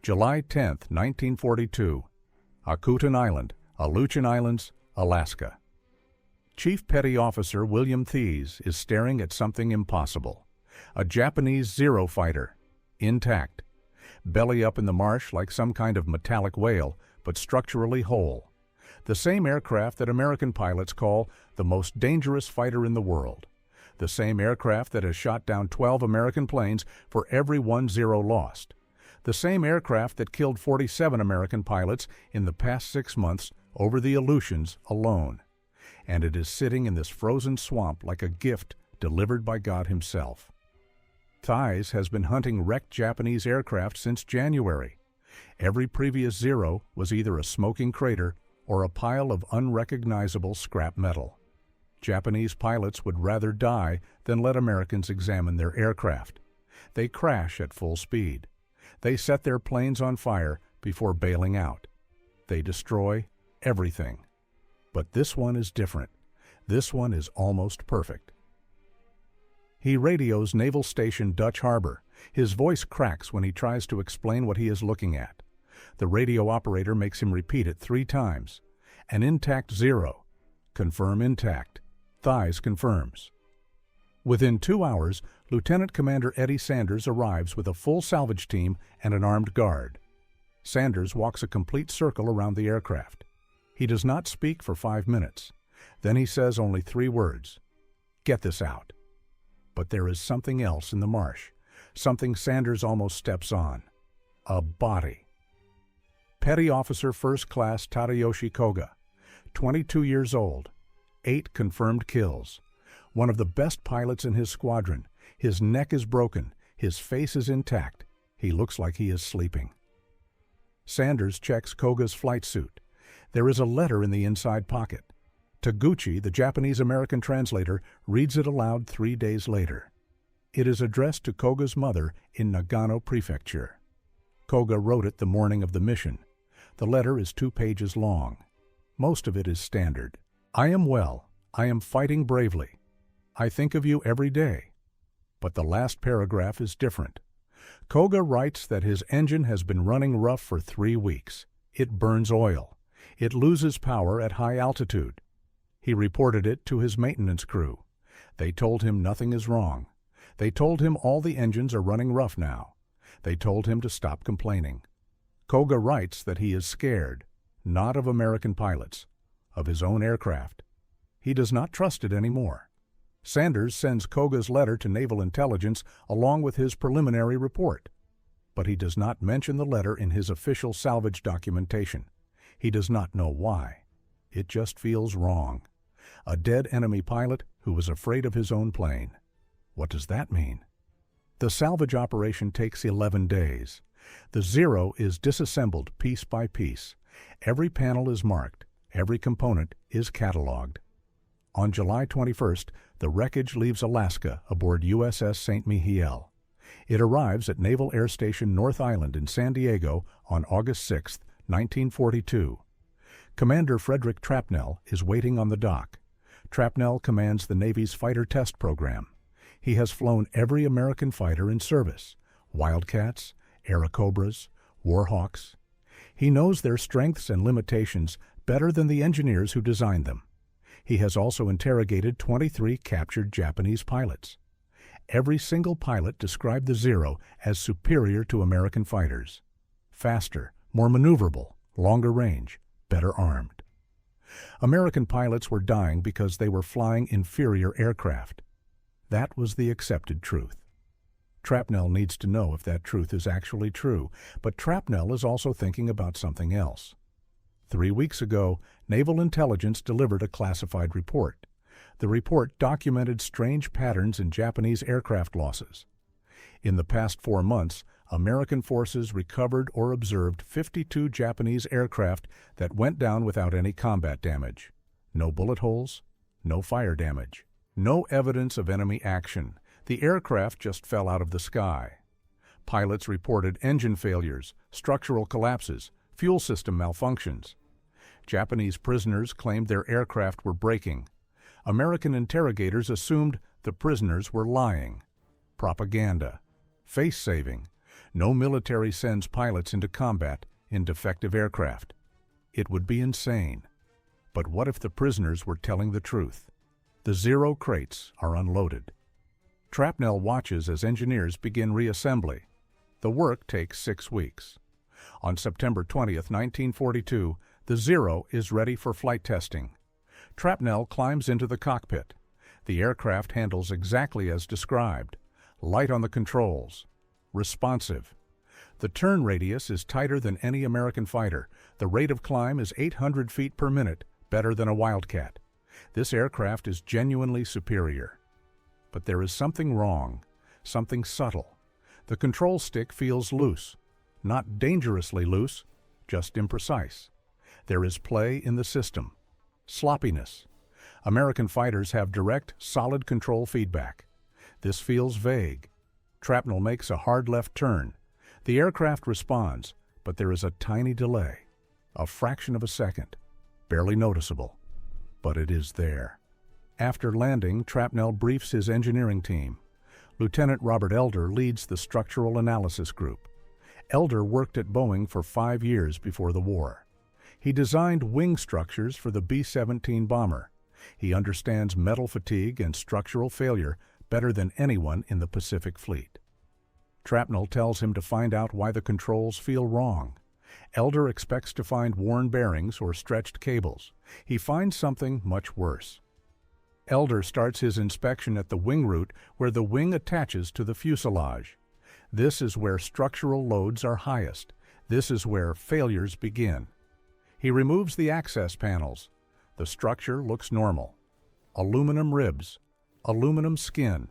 July 10, 1942. Akutan Island, Aleutian Islands, Alaska. Chief Petty Officer William Thies is staring at something impossible. A Japanese Zero fighter, intact. Belly up in the marsh like some kind of metallic whale, but structurally whole. The same aircraft that American pilots call the most dangerous fighter in the world. The same aircraft that has shot down 12 American planes for every one Zero lost. The same aircraft that killed 47 American pilots in the past 6 months over the Aleutians alone. And it is sitting in this frozen swamp like a gift delivered by God Himself. Thies has been hunting wrecked Japanese aircraft since January. Every previous Zero was either a smoking crater or a pile of unrecognizable scrap metal. Japanese pilots would rather die than let Americans examine their aircraft. They crash at full speed. They set their planes on fire before bailing out. They destroy everything. But this one is different. This one is almost perfect. He radios Naval Station Dutch Harbor. His voice cracks when he tries to explain what he is looking at. The radio operator makes him repeat it 3 times. An intact Zero. Confirm intact. Thies confirms. Within 2 hours, Lieutenant Commander Eddie Sanders arrives with a full salvage team and an armed guard. Sanders walks a complete circle around the aircraft. He does not speak for 5 minutes. Then he says only 3 words. Get this out. But there is something else in the marsh. Something Sanders almost steps on. A body. Petty Officer First Class Tadayoshi Koga, 22 years old, 8 confirmed kills. One of the best pilots in his squadron. His neck is broken. His face is intact. He looks like he is sleeping. Sanders checks Koga's flight suit. There is a letter in the inside pocket. Taguchi, the Japanese-American translator, reads it aloud 3 days later. It is addressed to Koga's mother in Nagano Prefecture. Koga wrote it the morning of the mission. The letter is 2 pages long. Most of it is standard. I am well. I am fighting bravely. I think of you every day. But the last paragraph is different. Koga writes that his engine has been running rough for 3 weeks. It burns oil. It loses power at high altitude. He reported it to his maintenance crew. They told him nothing is wrong. They told him all the engines are running rough now. They told him to stop complaining. Koga writes that he is scared, not of American pilots, of his own aircraft. He does not trust it anymore. Sanders sends Koga's letter to Naval Intelligence along with his preliminary report. But he does not mention the letter in his official salvage documentation. He does not know why. It just feels wrong. A dead enemy pilot who was afraid of his own plane. What does that mean? The salvage operation takes 11 days. The Zero is disassembled piece by piece. Every panel is marked. Every component is cataloged. On July 21st, the wreckage leaves Alaska aboard USS St. Mihiel. It arrives at Naval Air Station North Island in San Diego on August 6, 1942. Commander Frederick Trapnell is waiting on the dock. Trapnell commands the Navy's fighter test program. He has flown every American fighter in service, Wildcats, Airacobras, Warhawks. He knows their strengths and limitations better than the engineers who designed them. He has also interrogated 23 captured Japanese pilots. Every single pilot described the Zero as superior to American fighters. Faster, more maneuverable, longer range, better armed. American pilots were dying because they were flying inferior aircraft. That was the accepted truth. Trapnell needs to know if that truth is actually true, but Trapnell is also thinking about something else. 3 weeks ago, Naval Intelligence delivered a classified report. The report documented strange patterns in Japanese aircraft losses. In the past 4 months, American forces recovered or observed 52 Japanese aircraft that went down without any combat damage. No bullet holes, no fire damage, no evidence of enemy action. The aircraft just fell out of the sky. Pilots reported engine failures, structural collapses, fuel system malfunctions. Japanese prisoners claimed their aircraft were breaking. American interrogators assumed the prisoners were lying. Propaganda. Face-saving. No military sends pilots into combat in defective aircraft. It would be insane. But what if the prisoners were telling the truth? The Zero crates are unloaded. Trapnell watches as engineers begin reassembly. The work takes 6 weeks. On September 20th, 1942, the Zero is ready for flight testing. Trapnell climbs into the cockpit. The aircraft handles exactly as described. Light on the controls. Responsive. The turn radius is tighter than any American fighter. The rate of climb is 800 feet per minute, better than a Wildcat. This aircraft is genuinely superior. But there is something wrong, something subtle. The control stick feels loose. Not dangerously loose, just imprecise. There is play in the system. Sloppiness. American fighters have direct, solid control feedback. This feels vague. Trapnell makes a hard left turn. The aircraft responds, but there is a tiny delay. A fraction of a second. Barely noticeable. But it is there. After landing, Trapnell briefs his engineering team. Lieutenant Robert Elder leads the structural analysis group. Elder worked at Boeing for 5 years before the war. He designed wing structures for the B-17 bomber. He understands metal fatigue and structural failure better than anyone in the Pacific Fleet. Trapnell tells him to find out why the controls feel wrong. Elder expects to find worn bearings or stretched cables. He finds something much worse. Elder starts his inspection at the wing root where the wing attaches to the fuselage. This is where structural loads are highest. This is where failures begin. He removes the access panels. The structure looks normal. Aluminum ribs, aluminum skin,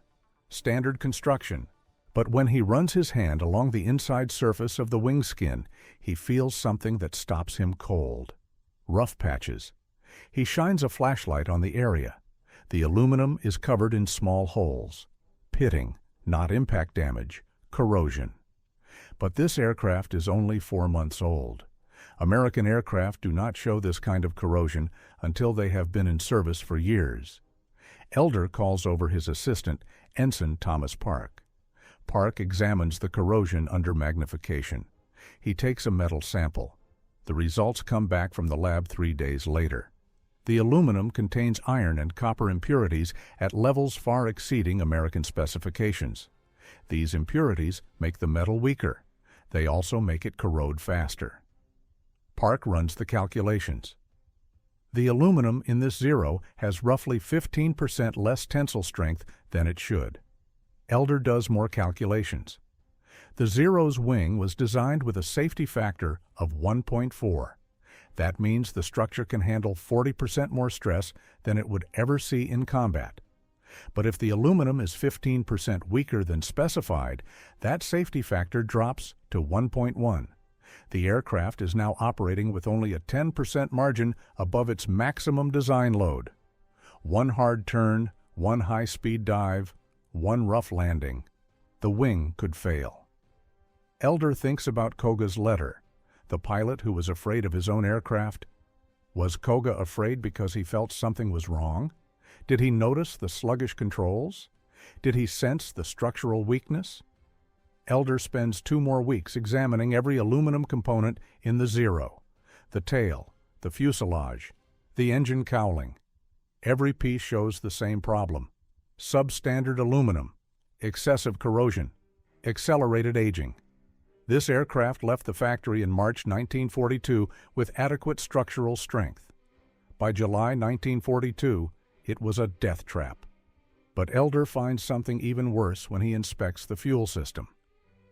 standard construction. But when he runs his hand along the inside surface of the wing skin, he feels something that stops him cold. Rough patches. He shines a flashlight on the area. The aluminum is covered in small holes. Pitting, not impact damage, corrosion. But this aircraft is only 4 months old. American aircraft do not show this kind of corrosion until they have been in service for years. Elder calls over his assistant, Ensign Thomas Park. Park examines the corrosion under magnification. He takes a metal sample. The results come back from the lab 3 days later. The aluminum contains iron and copper impurities at levels far exceeding American specifications. These impurities make the metal weaker. They also make it corrode faster. Park runs the calculations. The aluminum in this Zero has roughly 15% less tensile strength than it should. Elder does more calculations. The Zero's wing was designed with a safety factor of 1.4. That means the structure can handle 40% more stress than it would ever see in combat. But if the aluminum is 15% weaker than specified, that safety factor drops to 1.1. The aircraft is now operating with only a 10% margin above its maximum design load. One hard turn, one high-speed dive, one rough landing. The wing could fail. Elder thinks about Koga's letter. The pilot who was afraid of his own aircraft. Was Koga afraid because he felt something was wrong? Did he notice the sluggish controls? Did he sense the structural weakness? Elder spends 2 more weeks examining every aluminum component in the Zero. The tail, the fuselage, the engine cowling. Every piece shows the same problem. Substandard aluminum, excessive corrosion, accelerated aging. This aircraft left the factory in March 1942 with adequate structural strength. By July 1942, it was a death trap. But Elder finds something even worse when he inspects the fuel system.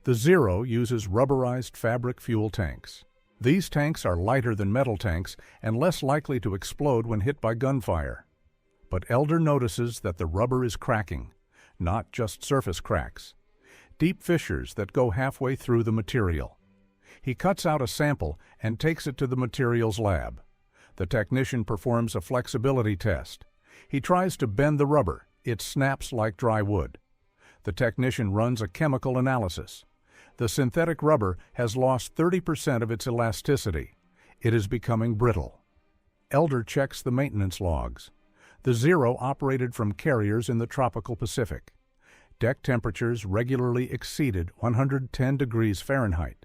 The Zero uses rubberized fabric fuel tanks. These tanks are lighter than metal tanks and less likely to explode when hit by gunfire. But Elder notices that the rubber is cracking, not just surface cracks. Deep fissures that go halfway through the material. He cuts out a sample and takes it to the materials lab. The technician performs a flexibility test. He tries to bend the rubber. It snaps like dry wood. The technician runs a chemical analysis. The synthetic rubber has lost 30% of its elasticity. It is becoming brittle. Elder checks the maintenance logs. The Zero operated from carriers in the tropical Pacific. Deck temperatures regularly exceeded 110 degrees Fahrenheit.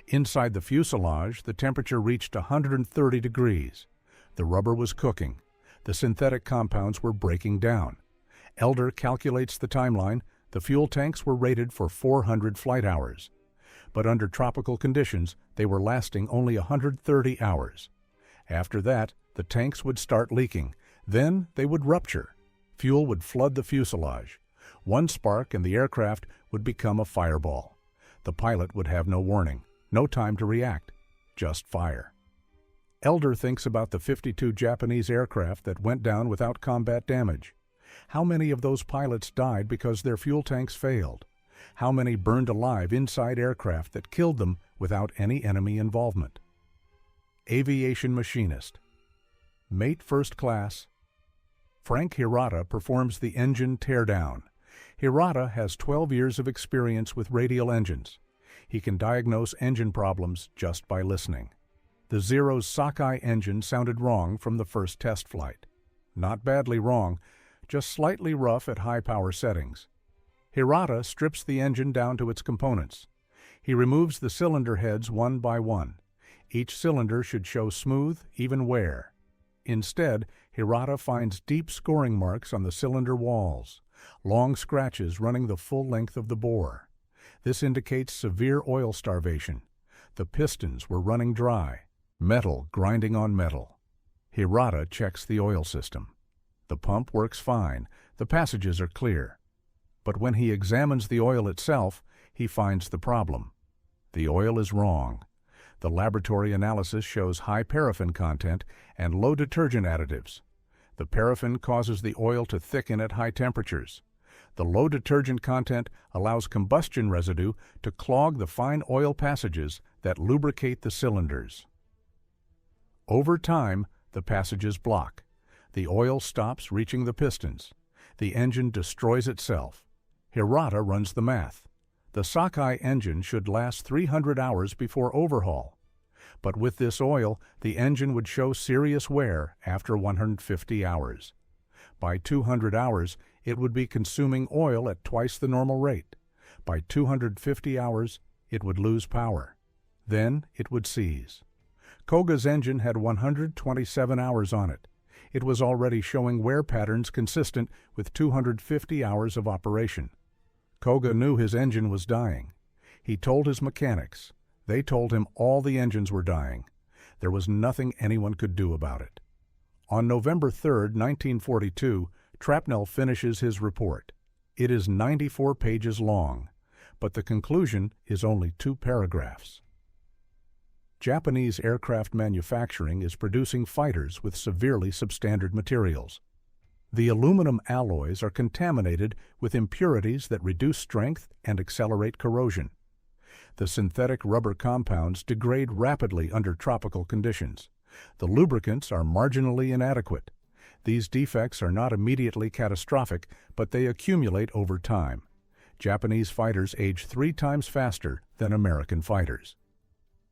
Inside the fuselage, the temperature reached 130 degrees. The rubber was cooking. The synthetic compounds were breaking down. Elder calculates the timeline. The fuel tanks were rated for 400 flight hours. But under tropical conditions, they were lasting only 130 hours. After that, the tanks would start leaking. Then they would rupture. Fuel would flood the fuselage. One spark and the aircraft would become a fireball. The pilot would have no warning, no time to react, just fire. Elder thinks about the 52 Japanese aircraft that went down without combat damage. How many of those pilots died because their fuel tanks failed? How many burned alive inside aircraft that killed them without any enemy involvement? Aviation machinist. Mate first class. Frank Hirata performs the engine teardown. Hirata has 12 years of experience with radial engines. He can diagnose engine problems just by listening. The Zero's sockeye engine sounded wrong from the first test flight. Not badly wrong, just slightly rough at high power settings. Hirata strips the engine down to its components. He removes the cylinder heads one by one. Each cylinder should show smooth, even wear. Instead, Hirata finds deep scoring marks on the cylinder walls, long scratches running the full length of the bore. This indicates severe oil starvation. The pistons were running dry, metal grinding on metal. Hirata checks the oil system. The pump works fine, the passages are clear. But when he examines the oil itself, he finds the problem. The oil is wrong. The laboratory analysis shows high paraffin content and low detergent additives. The paraffin causes the oil to thicken at high temperatures. The low detergent content allows combustion residue to clog the fine oil passages that lubricate the cylinders. Over time, the passages block. The oil stops reaching the pistons. The engine destroys itself. Hirata runs the math. The sockeye engine should last 300 hours before overhaul. But with this oil, the engine would show serious wear after 150 hours. By 200 hours, it would be consuming oil at twice the normal rate. By 250 hours, it would lose power. Then it would seize. Koga's engine had 127 hours on it. It was already showing wear patterns consistent with 250 hours of operation. Koga knew his engine was dying. He told his mechanics. They told him all the engines were dying. There was nothing anyone could do about it. On November 3, 1942, Trapnell finishes his report. It is 94 pages long, but the conclusion is only 2 paragraphs. Japanese aircraft manufacturing is producing fighters with severely substandard materials. The aluminum alloys are contaminated with impurities that reduce strength and accelerate corrosion. The synthetic rubber compounds degrade rapidly under tropical conditions. The lubricants are marginally inadequate. These defects are not immediately catastrophic, but they accumulate over time. Japanese fighters age 3 times faster than American fighters.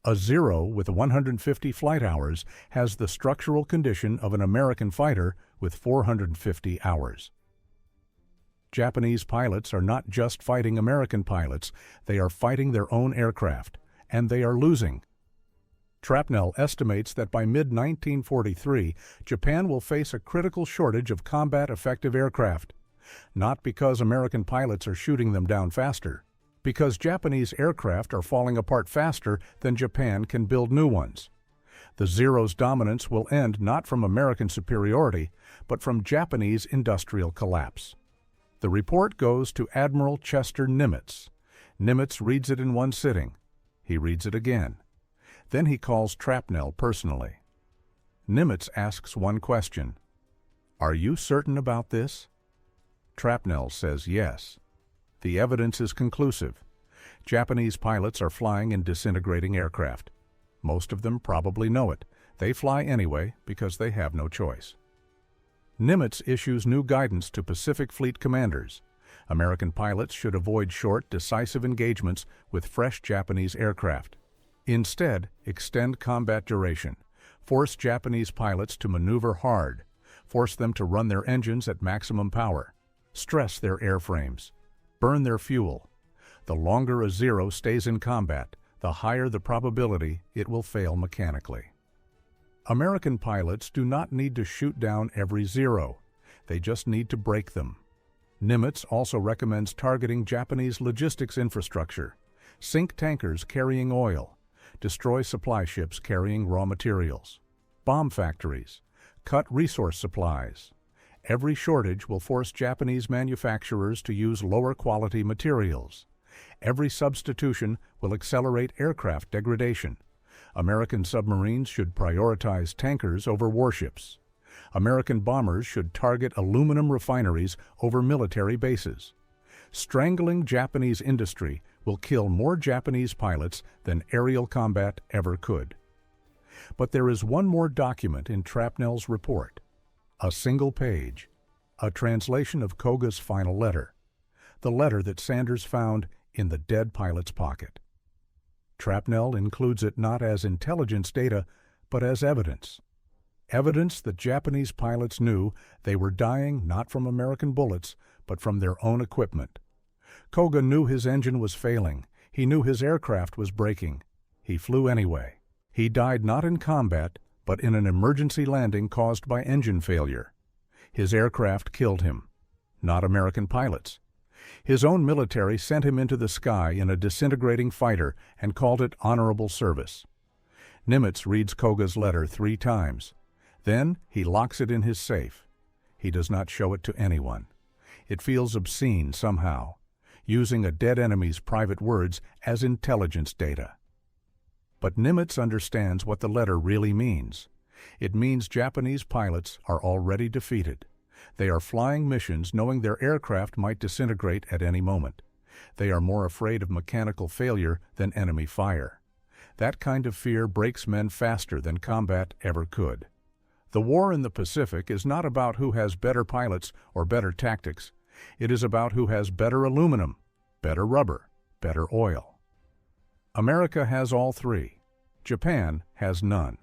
A Zero with 150 flight hours has the structural condition of an American fighter with 450 hours. Japanese pilots are not just fighting American pilots, they are fighting their own aircraft, and they are losing. Trapnell estimates that by mid-1943, Japan will face a critical shortage of combat-effective aircraft, not because American pilots are shooting them down faster, because Japanese aircraft are falling apart faster than Japan can build new ones. The Zero's dominance will end not from American superiority, but from Japanese industrial collapse. The report goes to Admiral Chester Nimitz. Nimitz reads it in one sitting. He reads it again. Then he calls Trapnell personally. Nimitz asks one question. "Are you certain about this?" Trapnell says yes. The evidence is conclusive. Japanese pilots are flying in disintegrating aircraft. Most of them probably know it. They fly anyway because they have no choice. Nimitz issues new guidance to Pacific Fleet commanders. American pilots should avoid short, decisive engagements with fresh Japanese aircraft. Instead, extend combat duration. Force Japanese pilots to maneuver hard. Force them to run their engines at maximum power. Stress their airframes. burn their fuel. The longer a Zero stays in combat, the higher the probability it will fail mechanically. American pilots do not need to shoot down every Zero. They just need to break them. Nimitz also recommends targeting Japanese logistics infrastructure, sink tankers carrying oil, destroy supply ships carrying raw materials, bomb factories, cut resource supplies. Every shortage will force Japanese manufacturers to use lower quality materials. Every substitution will accelerate aircraft degradation. American submarines should prioritize tankers over warships. American bombers should target aluminum refineries over military bases. Strangling Japanese industry will kill more Japanese pilots than aerial combat ever could. But there is one more document in Trapnell's report. A single page. A translation of Koga's final letter. The letter that Sanders found in the dead pilot's pocket. Trapnell includes it not as intelligence data, but as evidence. Evidence that Japanese pilots knew they were dying not from American bullets, but from their own equipment. Koga knew his engine was failing. He knew his aircraft was breaking. He flew anyway. He died not in combat, but in an emergency landing caused by engine failure. His aircraft killed him, not American pilots. His own military sent him into the sky in a disintegrating fighter and called it honorable service. Nimitz reads Koga's letter 3 times. Then he locks it in his safe. He does not show it to anyone. It feels obscene somehow, using a dead enemy's private words as intelligence data. But Nimitz understands what the letter really means. It means Japanese pilots are already defeated. They are flying missions knowing their aircraft might disintegrate at any moment. They are more afraid of mechanical failure than enemy fire. That kind of fear breaks men faster than combat ever could. The war in the Pacific is not about who has better pilots or better tactics. It is about who has better aluminum, better rubber, better oil. America has all 3. Japan has none.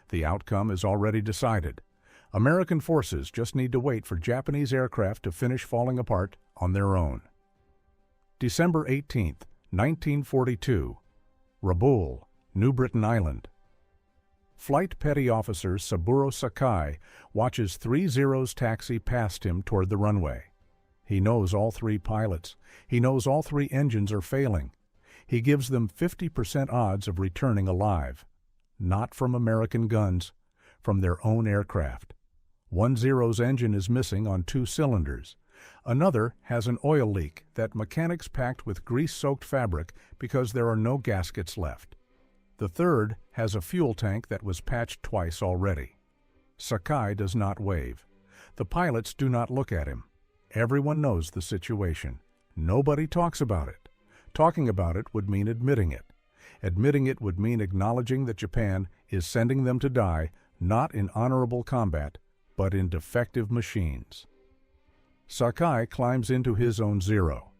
The outcome is already decided. American forces just need to wait for Japanese aircraft to finish falling apart on their own. December 18, 1942. Rabaul, New Britain Island. Flight Petty Officer Saburo Sakai watches 3 Zeros taxi past him toward the runway. He knows all 3 pilots. He knows all 3 engines are failing. He gives them 50% odds of returning alive. Not from American guns, from their own aircraft. One Zero's engine is missing on 2 cylinders. Another has an oil leak that mechanics packed with grease-soaked fabric because there are no gaskets left. The third has a fuel tank that was patched twice already. Sakai does not wave. The pilots do not look at him. Everyone knows the situation. Nobody talks about it. Talking about it would mean admitting it. Admitting it would mean acknowledging that Japan is sending them to die, not in honorable combat, but in defective machines. Sakai climbs into his own Zero,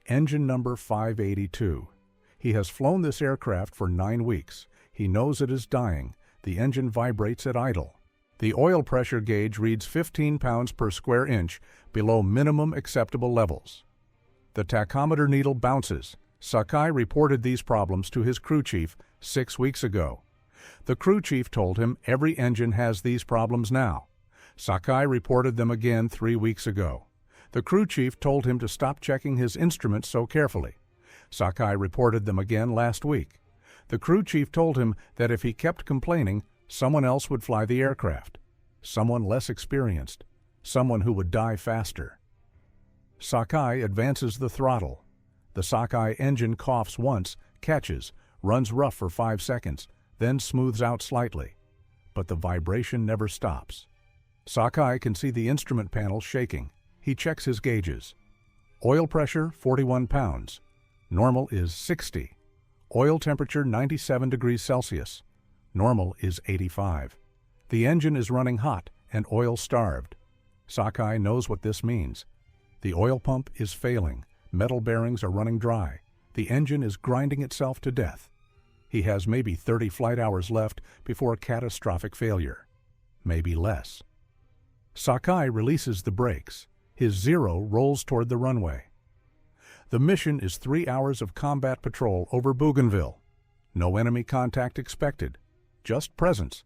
engine number 582. He has flown this aircraft for 9 weeks. He knows it is dying. The engine vibrates at idle. The oil pressure gauge reads 15 pounds per square inch below minimum acceptable levels. The tachometer needle bounces. Sakai reported these problems to his crew chief 6 weeks ago. The crew chief told him every engine has these problems now. Sakai reported them again 3 weeks ago. The crew chief told him to stop checking his instruments so carefully. Sakai reported them again last week. The crew chief told him that if he kept complaining, someone else would fly the aircraft. Someone less experienced. Someone who would die faster. Sakai advances the throttle. The Sakai engine coughs once, catches, runs rough for 5 seconds, then smooths out slightly. But the vibration never stops. Sakai can see the instrument panel shaking. He checks his gauges. Oil pressure, 41 pounds. Normal is 60. Oil temperature, 97 degrees Celsius. Normal is 85. The engine is running hot and oil-starved. Sakai knows what this means. The oil pump is failing. Metal bearings are running dry. The engine is grinding itself to death. He has maybe 30 flight hours left before catastrophic failure. Maybe less. Sakai releases the brakes. His Zero rolls toward the runway. The mission is 3 hours of combat patrol over Bougainville. No enemy contact expected, just presence,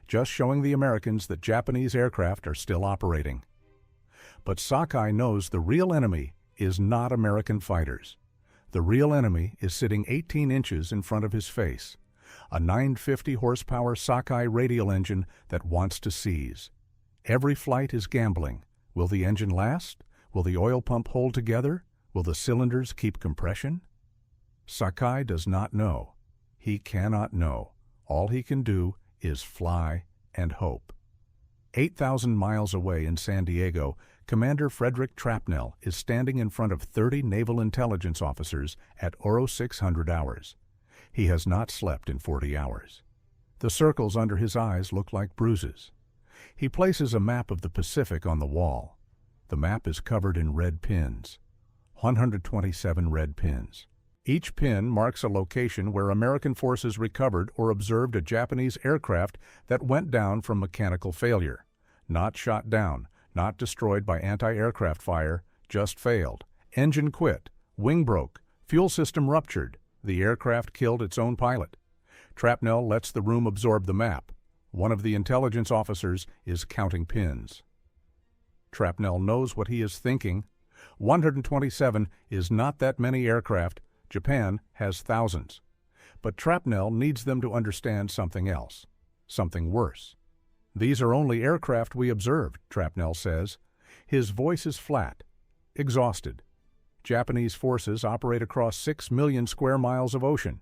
just showing the Americans that Japanese aircraft are still operating. But Sakai knows the real enemy is not American fighters. The real enemy is sitting 18 inches in front of his face, a 950 horsepower Sakai radial engine that wants to seize. Every flight is gambling. Will the engine last? Will the oil pump hold together? Will the cylinders keep compression? Sakai does not know. He cannot know. All he can do is fly and hope. 8,000 miles away in San Diego, Commander Frederick Trapnell is standing in front of 30 naval intelligence officers at Oro 600 hours. He has not slept in 40 hours. The circles under his eyes look like bruises. He places a map of the Pacific on the wall. The map is covered in red pins. 127 red pins. Each pin marks a location where American forces recovered or observed a Japanese aircraft that went down from mechanical failure. Not shot down, not destroyed by anti-aircraft fire, just failed. Engine quit, wing broke, fuel system ruptured. The aircraft killed its own pilot. Trapnell lets the room absorb the map. One of the intelligence officers is counting pins. Trapnell knows what he is thinking. 127 is not that many aircraft. Japan has thousands. But Trapnell needs them to understand something else, something worse. These are only aircraft we observed, Trapnell says. His voice is flat, exhausted. Japanese forces operate across 6 million square miles of ocean.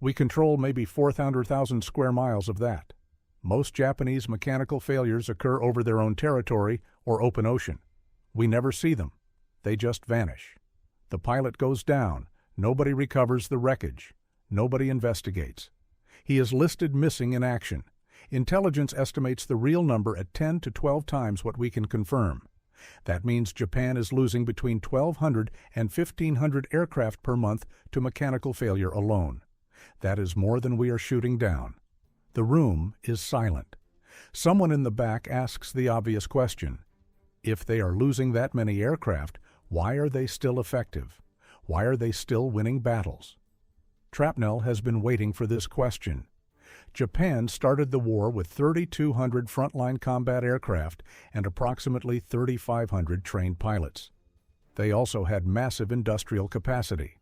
We control maybe 400,000 square miles of that. Most Japanese mechanical failures occur over their own territory or open ocean. We never see them. They just vanish. The pilot goes down. Nobody recovers the wreckage. Nobody investigates. He is listed missing in action. Intelligence estimates the real number at 10 to 12 times what we can confirm. That means Japan is losing between 1,200 and 1,500 aircraft per month to mechanical failure alone. That is more than we are shooting down. The room is silent. Someone in the back asks the obvious question. If they are losing that many aircraft, why are they still effective? Why are they still winning battles? Trapnell has been waiting for this question. Japan started the war with 3,200 frontline combat aircraft and approximately 3,500 trained pilots. They also had massive industrial capacity.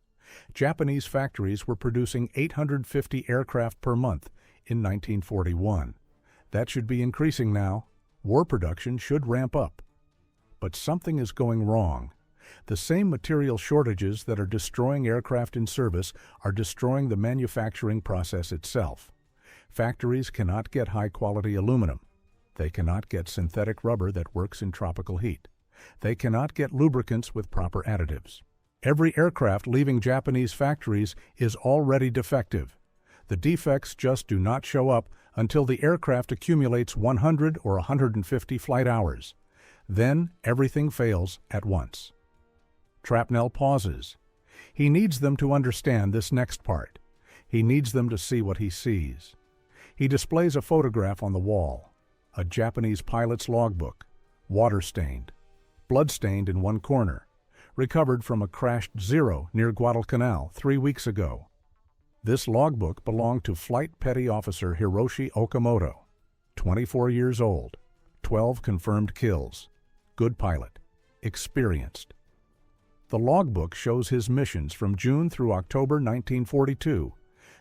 Japanese factories were producing 850 aircraft per month in 1941. That should be increasing now. War production should ramp up. But something is going wrong. The same material shortages that are destroying aircraft in service are destroying the manufacturing process itself. Factories cannot get high-quality aluminum. They cannot get synthetic rubber that works in tropical heat. They cannot get lubricants with proper additives. Every aircraft leaving Japanese factories is already defective. The defects just do not show up until the aircraft accumulates 100 or 150 flight hours. Then everything fails at once. Trapnell pauses. He needs them to understand this next part. He needs them to see what he sees. He displays a photograph on the wall, a Japanese pilot's logbook, water-stained, blood-stained in one corner, recovered from a crashed Zero near Guadalcanal 3 weeks ago. This logbook belonged to Flight Petty Officer Hiroshi Okamoto, 24 years old, 12 confirmed kills, good pilot, experienced. The logbook shows his missions from June through October 1942,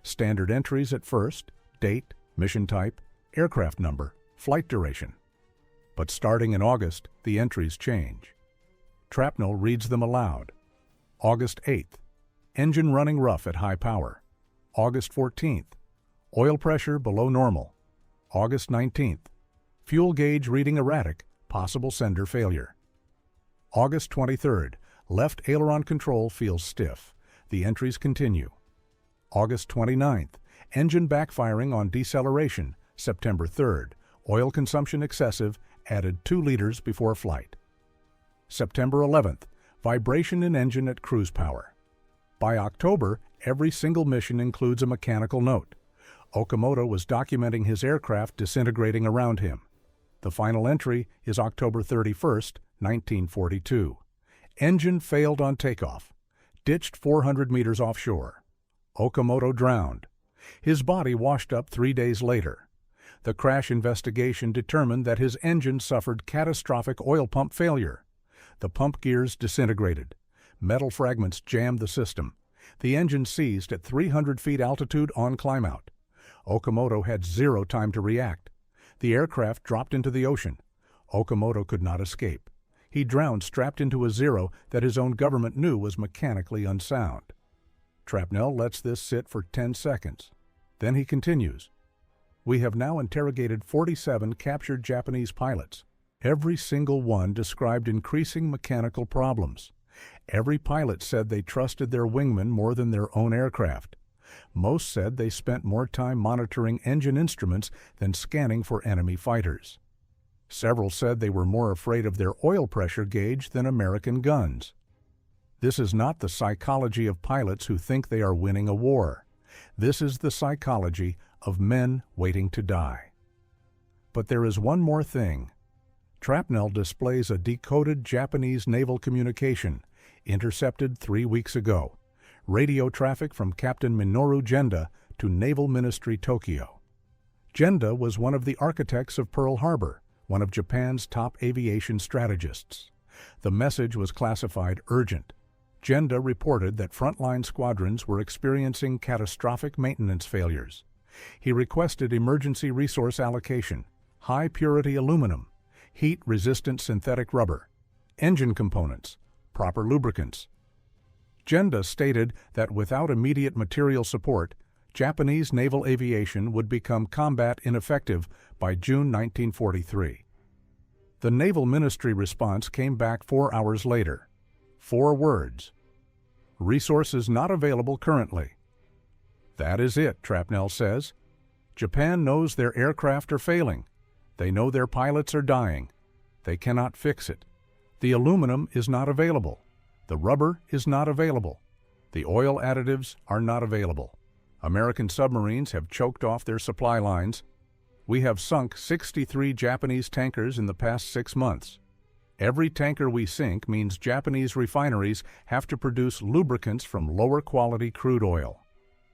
standard entries at first, date, mission type, aircraft number, flight duration. But starting in August, the entries change. Trapnell reads them aloud. August 8th, engine running rough at high power. August 14th, oil pressure below normal. August 19th, fuel gauge reading erratic, possible sender failure. August 23rd, left aileron control feels stiff. The entries continue. August 29th, engine backfiring on deceleration. September 3rd, oil consumption excessive, added 2 liters before flight. September 11th, vibration in engine at cruise power. By October, every single mission includes a mechanical note. Okamoto was documenting his aircraft disintegrating around him. The final entry is October 31st, 1942. Engine failed on takeoff. ditched 400 meters offshore. Okamoto drowned. His body washed up 3 days later. The crash investigation determined that his engine suffered catastrophic oil pump failure. The pump gears disintegrated. Metal fragments jammed the system. The engine seized at 300 feet altitude on climb-out. Okamoto had 0 time to react. The aircraft dropped into the ocean. Okamoto could not escape. He drowned strapped into a Zero that his own government knew was mechanically unsound. Trapnell lets this sit for 10 seconds. Then he continues. We have now interrogated 47 captured Japanese pilots. Every single one described increasing mechanical problems. Every pilot said they trusted their wingman more than their own aircraft. Most said they spent more time monitoring engine instruments than scanning for enemy fighters. Several said they were more afraid of their oil pressure gauge than American guns. This is not the psychology of pilots who think they are winning a war. This is the psychology of men waiting to die. But there is one more thing. Trapnell displays a decoded Japanese naval communication, intercepted 3 weeks ago. Radio traffic from Captain Minoru Genda to Naval Ministry Tokyo. Genda was one of the architects of Pearl Harbor, one of Japan's top aviation strategists. The message was classified urgent. Genda reported that frontline squadrons were experiencing catastrophic maintenance failures. He requested emergency resource allocation, high-purity aluminum, heat-resistant synthetic rubber, engine components, proper lubricants. Genda stated that without immediate material support, Japanese naval aviation would become combat ineffective by June 1943. The Naval Ministry response came back 4 hours later. 4 words. Resources not available currently. That is it, Trapnell says. Japan knows their aircraft are failing. They know their pilots are dying. They cannot fix it. The aluminum is not available. The rubber is not available. The oil additives are not available. American submarines have choked off their supply lines. We have sunk 63 Japanese tankers in the past 6 months. Every tanker we sink means Japanese refineries have to produce lubricants from lower quality crude oil.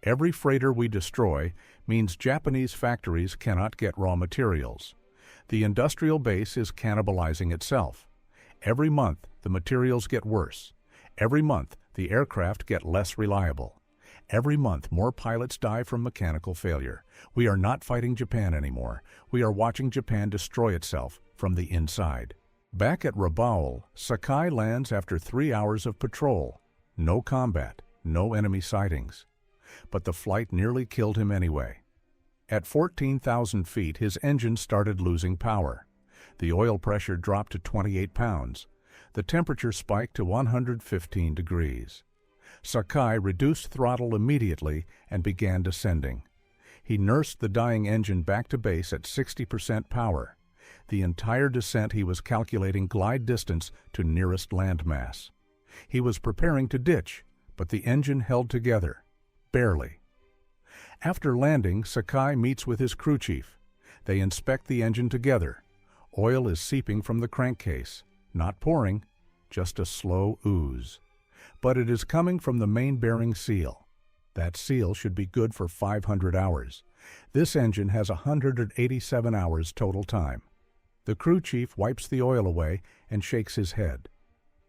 Every freighter we destroy means Japanese factories cannot get raw materials. The industrial base is cannibalizing itself. Every month, the materials get worse. Every month, the aircraft get less reliable. Every month, more pilots die from mechanical failure. We are not fighting Japan anymore. We are watching Japan destroy itself from the inside. Back at Rabaul, Sakai lands after 3 hours of patrol. No combat, no enemy sightings. But the flight nearly killed him anyway. At 14,000 feet, his engine started losing power. The oil pressure dropped to 28 pounds. The temperature spiked to 115 degrees. Sakai reduced throttle immediately and began descending. He nursed the dying engine back to base at 60% power. The entire descent he was calculating glide distance to nearest landmass. He was preparing to ditch, but the engine held together. Barely. After landing, Sakai meets with his crew chief. They inspect the engine together. Oil is seeping from the crankcase. Not pouring, just a slow ooze. But it is coming from the main bearing seal. That seal should be good for 500 hours. This engine has 187 hours total time. The crew chief wipes the oil away and shakes his head.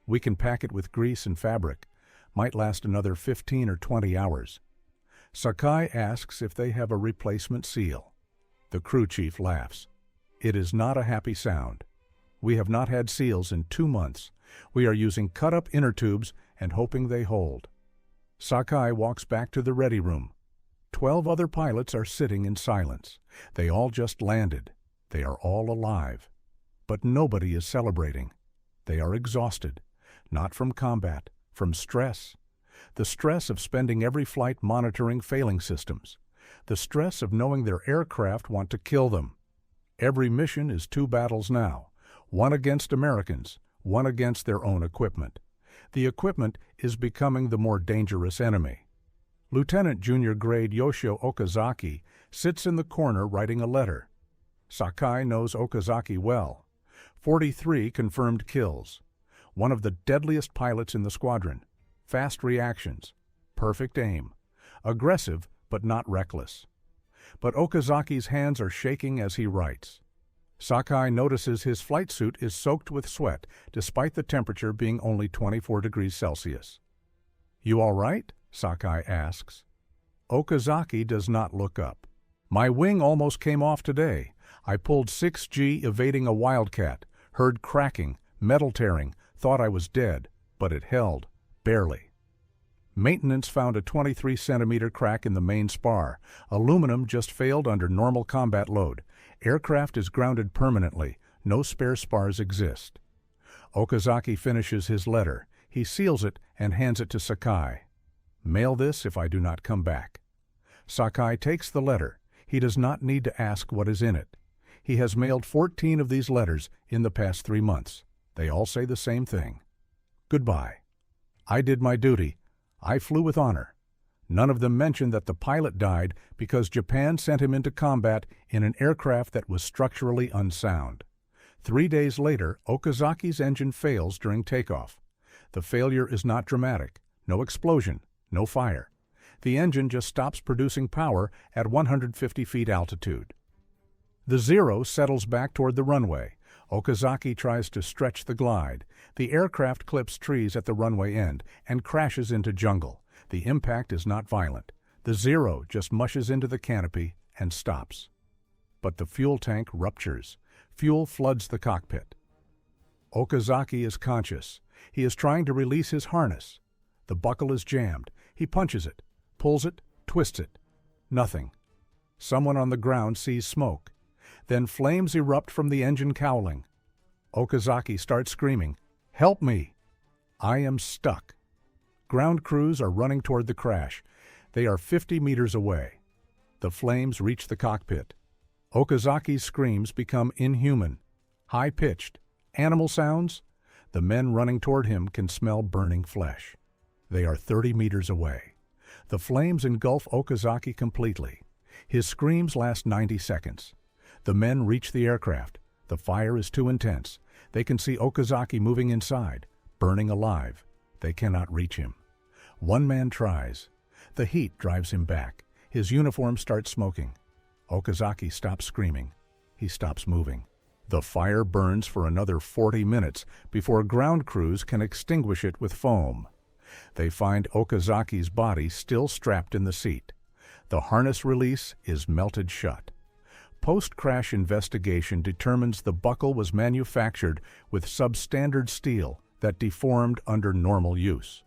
We can pack it with grease and fabric. Might last another 15 or 20 hours. Sakai asks if they have a replacement seal. The crew chief laughs. It is not a happy sound. We have not had seals in 2 months. We are using cut-up inner tubes and hoping they hold. Sakai walks back to the ready room. 12 other pilots are sitting in silence. They all just landed. They are all alive. But nobody is celebrating. They are exhausted. Not from combat, from stress. The stress of spending every flight monitoring failing systems. The stress of knowing their aircraft want to kill them. Every mission is 2 battles now. One against Americans, one against their own equipment. The equipment is becoming the more dangerous enemy. Lieutenant Junior Grade Yoshio Okazaki sits in the corner writing a letter. Sakai knows Okazaki well. 43 confirmed kills. One of the deadliest pilots in the squadron. fast reactions, perfect aim, aggressive but not reckless. But Okazaki's hands are shaking as he writes. Sakai notices his flight suit is soaked with sweat, despite the temperature being only 24 degrees Celsius. "You all right?" Sakai asks. Okazaki does not look up. "My wing almost came off today. I pulled 6G evading a wildcat, heard cracking, metal tearing, thought I was dead, but it held, barely." Maintenance found a 23-centimeter crack in the main spar. Aluminum just failed under normal combat load. Aircraft is grounded permanently. No spare spars exist. Okazaki finishes his letter. He seals it and hands it to Sakai. "Mail this if I do not come back." Sakai takes the letter. He does not need to ask what is in it. He has mailed 14 of these letters in the past 3 months. They all say the same thing. "Goodbye. I did my duty. I flew with honor." None of them mention that the pilot died because Japan sent him into combat in an aircraft that was structurally unsound. 3 days later, Okazaki's engine fails during takeoff. The failure is not dramatic. No explosion, no fire. The engine just stops producing power at 150 feet altitude. The Zero settles back toward the runway. Okazaki tries to stretch the glide. The aircraft clips trees at the runway end and crashes into jungle. The impact is not violent. The Zero just mushes into the canopy and stops. But the fuel tank ruptures. Fuel floods the cockpit. Okazaki is conscious. He is trying to release his harness. The buckle is jammed. He punches it, pulls it, twists it. Nothing. Someone on the ground sees smoke. Then flames erupt from the engine cowling. Okazaki starts screaming, "Help me! I am stuck." Ground crews are running toward the crash. They are 50 meters away. The flames reach the cockpit. Okazaki's screams become inhuman, high-pitched. Animal sounds? The men running toward him can smell burning flesh. They are 30 meters away. The flames engulf Okazaki completely. His screams last 90 seconds. The men reach the aircraft. The fire is too intense. They can see Okazaki moving inside, burning alive. They cannot reach him. One man tries. The heat drives him back. His uniform starts smoking. Okazaki stops screaming. He stops moving. The fire burns for another 40 minutes before ground crews can extinguish it with foam. They find Okazaki's body still strapped in the seat. The harness release is melted shut. Post-crash investigation determines the buckle was manufactured with substandard steel that deformed under normal use.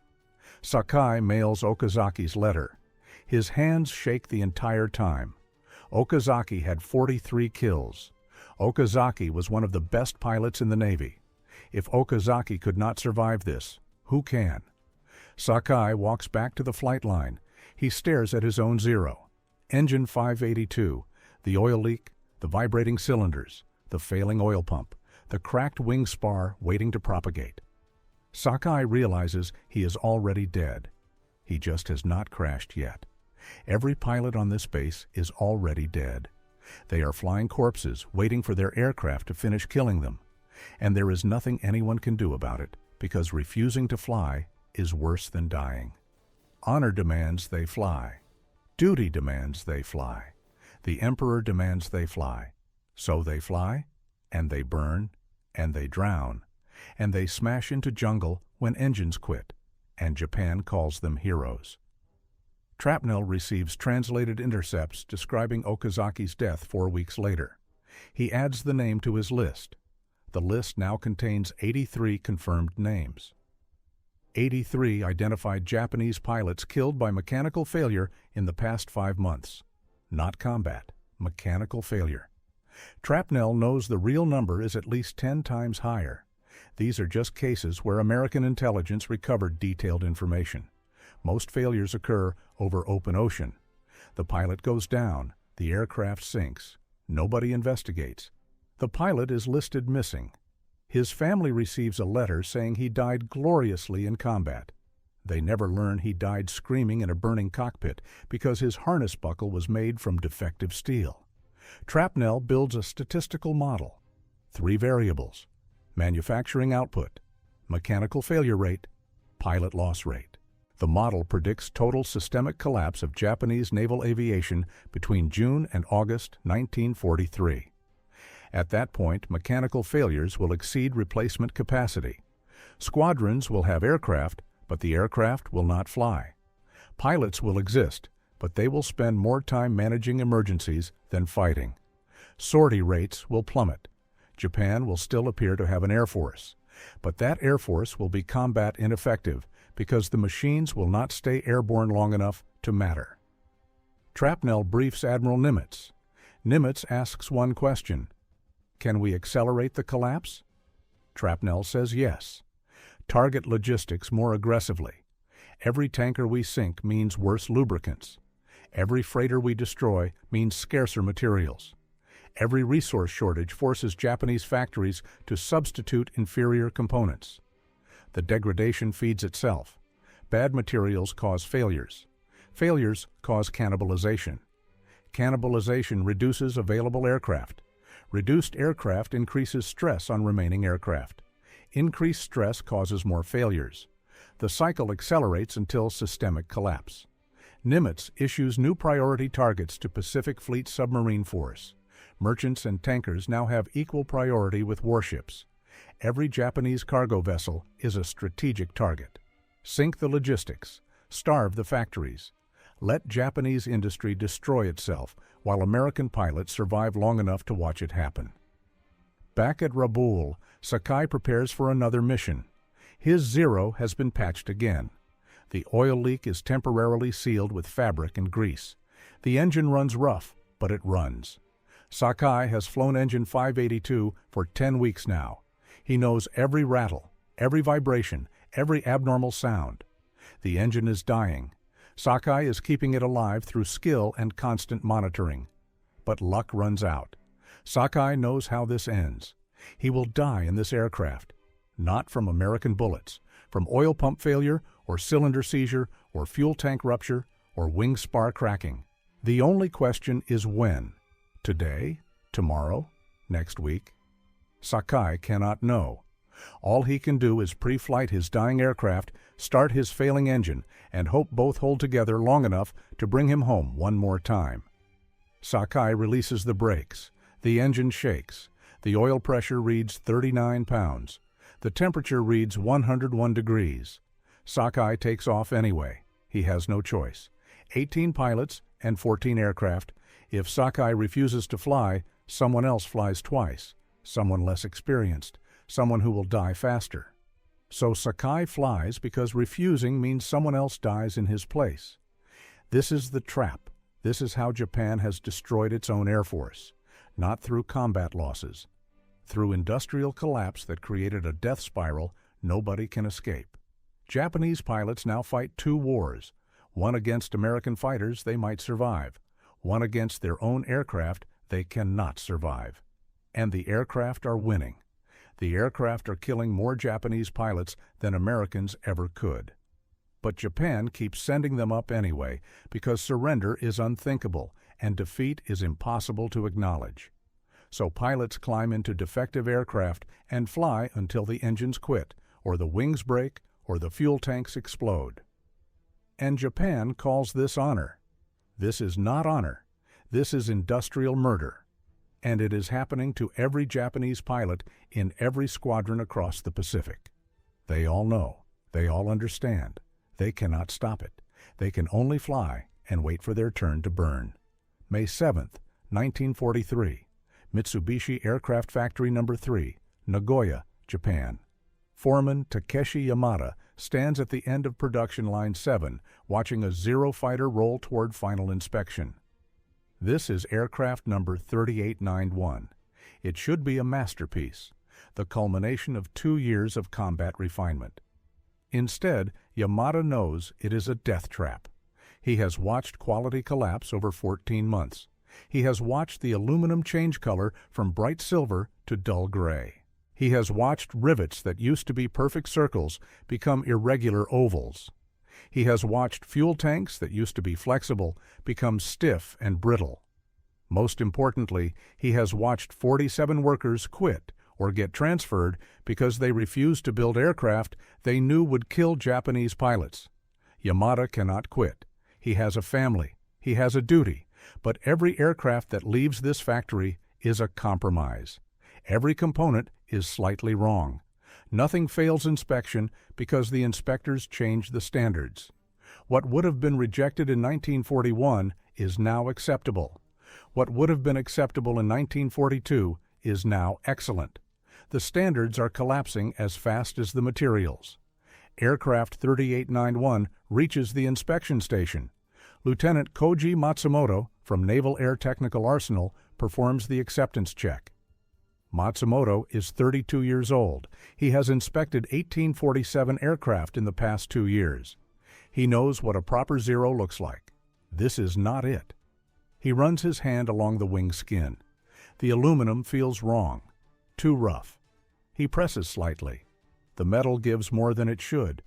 Sakai mails Okazaki's letter. His hands shake the entire time. Okazaki had 43 kills. Okazaki was one of the best pilots in the Navy. If Okazaki could not survive this, who can? Sakai walks back to the flight line. He stares at his own Zero. Engine 582, the oil leak, the vibrating cylinders, the failing oil pump, the cracked wing spar waiting to propagate. Sakai realizes he is already dead. He just has not crashed yet. Every pilot on this base is already dead. They are flying corpses waiting for their aircraft to finish killing them. And there is nothing anyone can do about it because refusing to fly is worse than dying. Honor demands they fly. Duty demands they fly. The Emperor demands they fly. So they fly, and they burn, and they drown, and they smash into jungle when engines quit, and Japan calls them heroes. Trapnell receives translated intercepts describing Okazaki's death 4 weeks later. He adds the name to his list. The list now contains 83 confirmed names. 83 identified Japanese pilots killed by mechanical failure in the past 5 months. Not combat, mechanical failure. Trapnell knows the real number is at least 10 times higher. These are just cases where American intelligence recovered detailed information. Most failures occur over open ocean. The pilot goes down, the aircraft sinks. Nobody investigates. The pilot is listed missing. His family receives a letter saying he died gloriously in combat. They never learn he died screaming in a burning cockpit because his harness buckle was made from defective steel. Trapnell builds a statistical model. 3 variables: manufacturing output, mechanical failure rate, pilot loss rate. The model predicts total systemic collapse of Japanese naval aviation between June and August 1943. At that point, mechanical failures will exceed replacement capacity. Squadrons will have aircraft, but the aircraft will not fly. Pilots will exist, but they will spend more time managing emergencies than fighting. Sortie rates will plummet. Japan will still appear to have an air force, but that air force will be combat ineffective because the machines will not stay airborne long enough to matter. Trapnell briefs Admiral Nimitz. Nimitz asks one question: can we accelerate the collapse? Trapnell says yes. Target logistics more aggressively. Every tanker we sink means worse lubricants. Every freighter we destroy means scarcer materials. Every resource shortage forces Japanese factories to substitute inferior components. The degradation feeds itself. Bad materials cause failures. Failures cause cannibalization. Cannibalization reduces available aircraft. Reduced aircraft increases stress on remaining aircraft. Increased stress causes more failures. The cycle accelerates until systemic collapse. Nimitz issues new priority targets to Pacific Fleet Submarine Force. Merchants and tankers now have equal priority with warships. Every Japanese cargo vessel is a strategic target. Sink the logistics. Starve the factories. Let Japanese industry destroy itself while American pilots survive long enough to watch it happen. Back at Rabaul, Sakai prepares for another mission. His Zero has been patched again. The oil leak is temporarily sealed with fabric and grease. The engine runs rough, but it runs. Sakai has flown engine 582 for 10 weeks now. He knows every rattle, every vibration, every abnormal sound. The engine is dying. Sakai is keeping it alive through skill and constant monitoring. But luck runs out. Sakai knows how this ends. He will die in this aircraft. Not from American bullets, from oil pump failure, or cylinder seizure, or fuel tank rupture, or wing spar cracking. The only question is when. Today? Tomorrow? Next week? Sakai cannot know. All he can do is pre-flight his dying aircraft, start his failing engine, and hope both hold together long enough to bring him home one more time. Sakai releases the brakes. The engine shakes. The oil pressure reads 39 pounds. The temperature reads 101 degrees. Sakai takes off anyway. He has no choice. 18 pilots and 14 aircraft. If Sakai refuses to fly, someone else flies twice. Someone less experienced. Someone who will die faster. So Sakai flies because refusing means someone else dies in his place. This is the trap. This is how Japan has destroyed its own air force. Not through combat losses. Through industrial collapse that created a death spiral nobody can escape. Japanese pilots now fight two wars. One against American fighters they might survive. One against their own aircraft they cannot survive. And the aircraft are winning. The aircraft are killing more Japanese pilots than Americans ever could. But Japan keeps sending them up anyway because surrender is unthinkable and defeat is impossible to acknowledge. So pilots climb into defective aircraft and fly until the engines quit, or the wings break, or the fuel tanks explode. And Japan calls this honor. This is not honor. This is industrial murder. And it is happening to every Japanese pilot in every squadron across the Pacific. They all know. They all understand. They cannot stop it. They can only fly and wait for their turn to burn. May 7th, 1943. Mitsubishi Aircraft Factory No. 3, Nagoya, Japan. Foreman Takeshi Yamada stands at the end of production line 7, watching a Zero fighter roll toward final inspection. This is aircraft number 3891. It should be a masterpiece, the culmination of 2 years of combat refinement. Instead, Yamada knows it is a death trap. He has watched quality collapse over 14 months. He has watched the aluminum change color from bright silver to dull gray. He has watched rivets that used to be perfect circles become irregular ovals. He has watched fuel tanks that used to be flexible become stiff and brittle. Most importantly, he has watched 47 workers quit or get transferred because they refused to build aircraft they knew would kill Japanese pilots. Yamada cannot quit. He has a family. He has a duty. But every aircraft that leaves this factory is a compromise. Every component is slightly wrong. Nothing fails inspection because the inspectors change the standards. What would have been rejected in 1941 is now acceptable. What would have been acceptable in 1942 is now excellent. The standards are collapsing as fast as the materials. Aircraft 3891 reaches the inspection station. Lieutenant Koji Matsumoto from Naval Air Technical Arsenal performs the acceptance check. Matsumoto is 32 years old. He has inspected 1847 aircraft in the past 2 years. He knows what a proper zero looks like. This is not it. He runs his hand along the wing skin. The aluminum feels wrong, too rough. He presses slightly. The metal gives more than it should.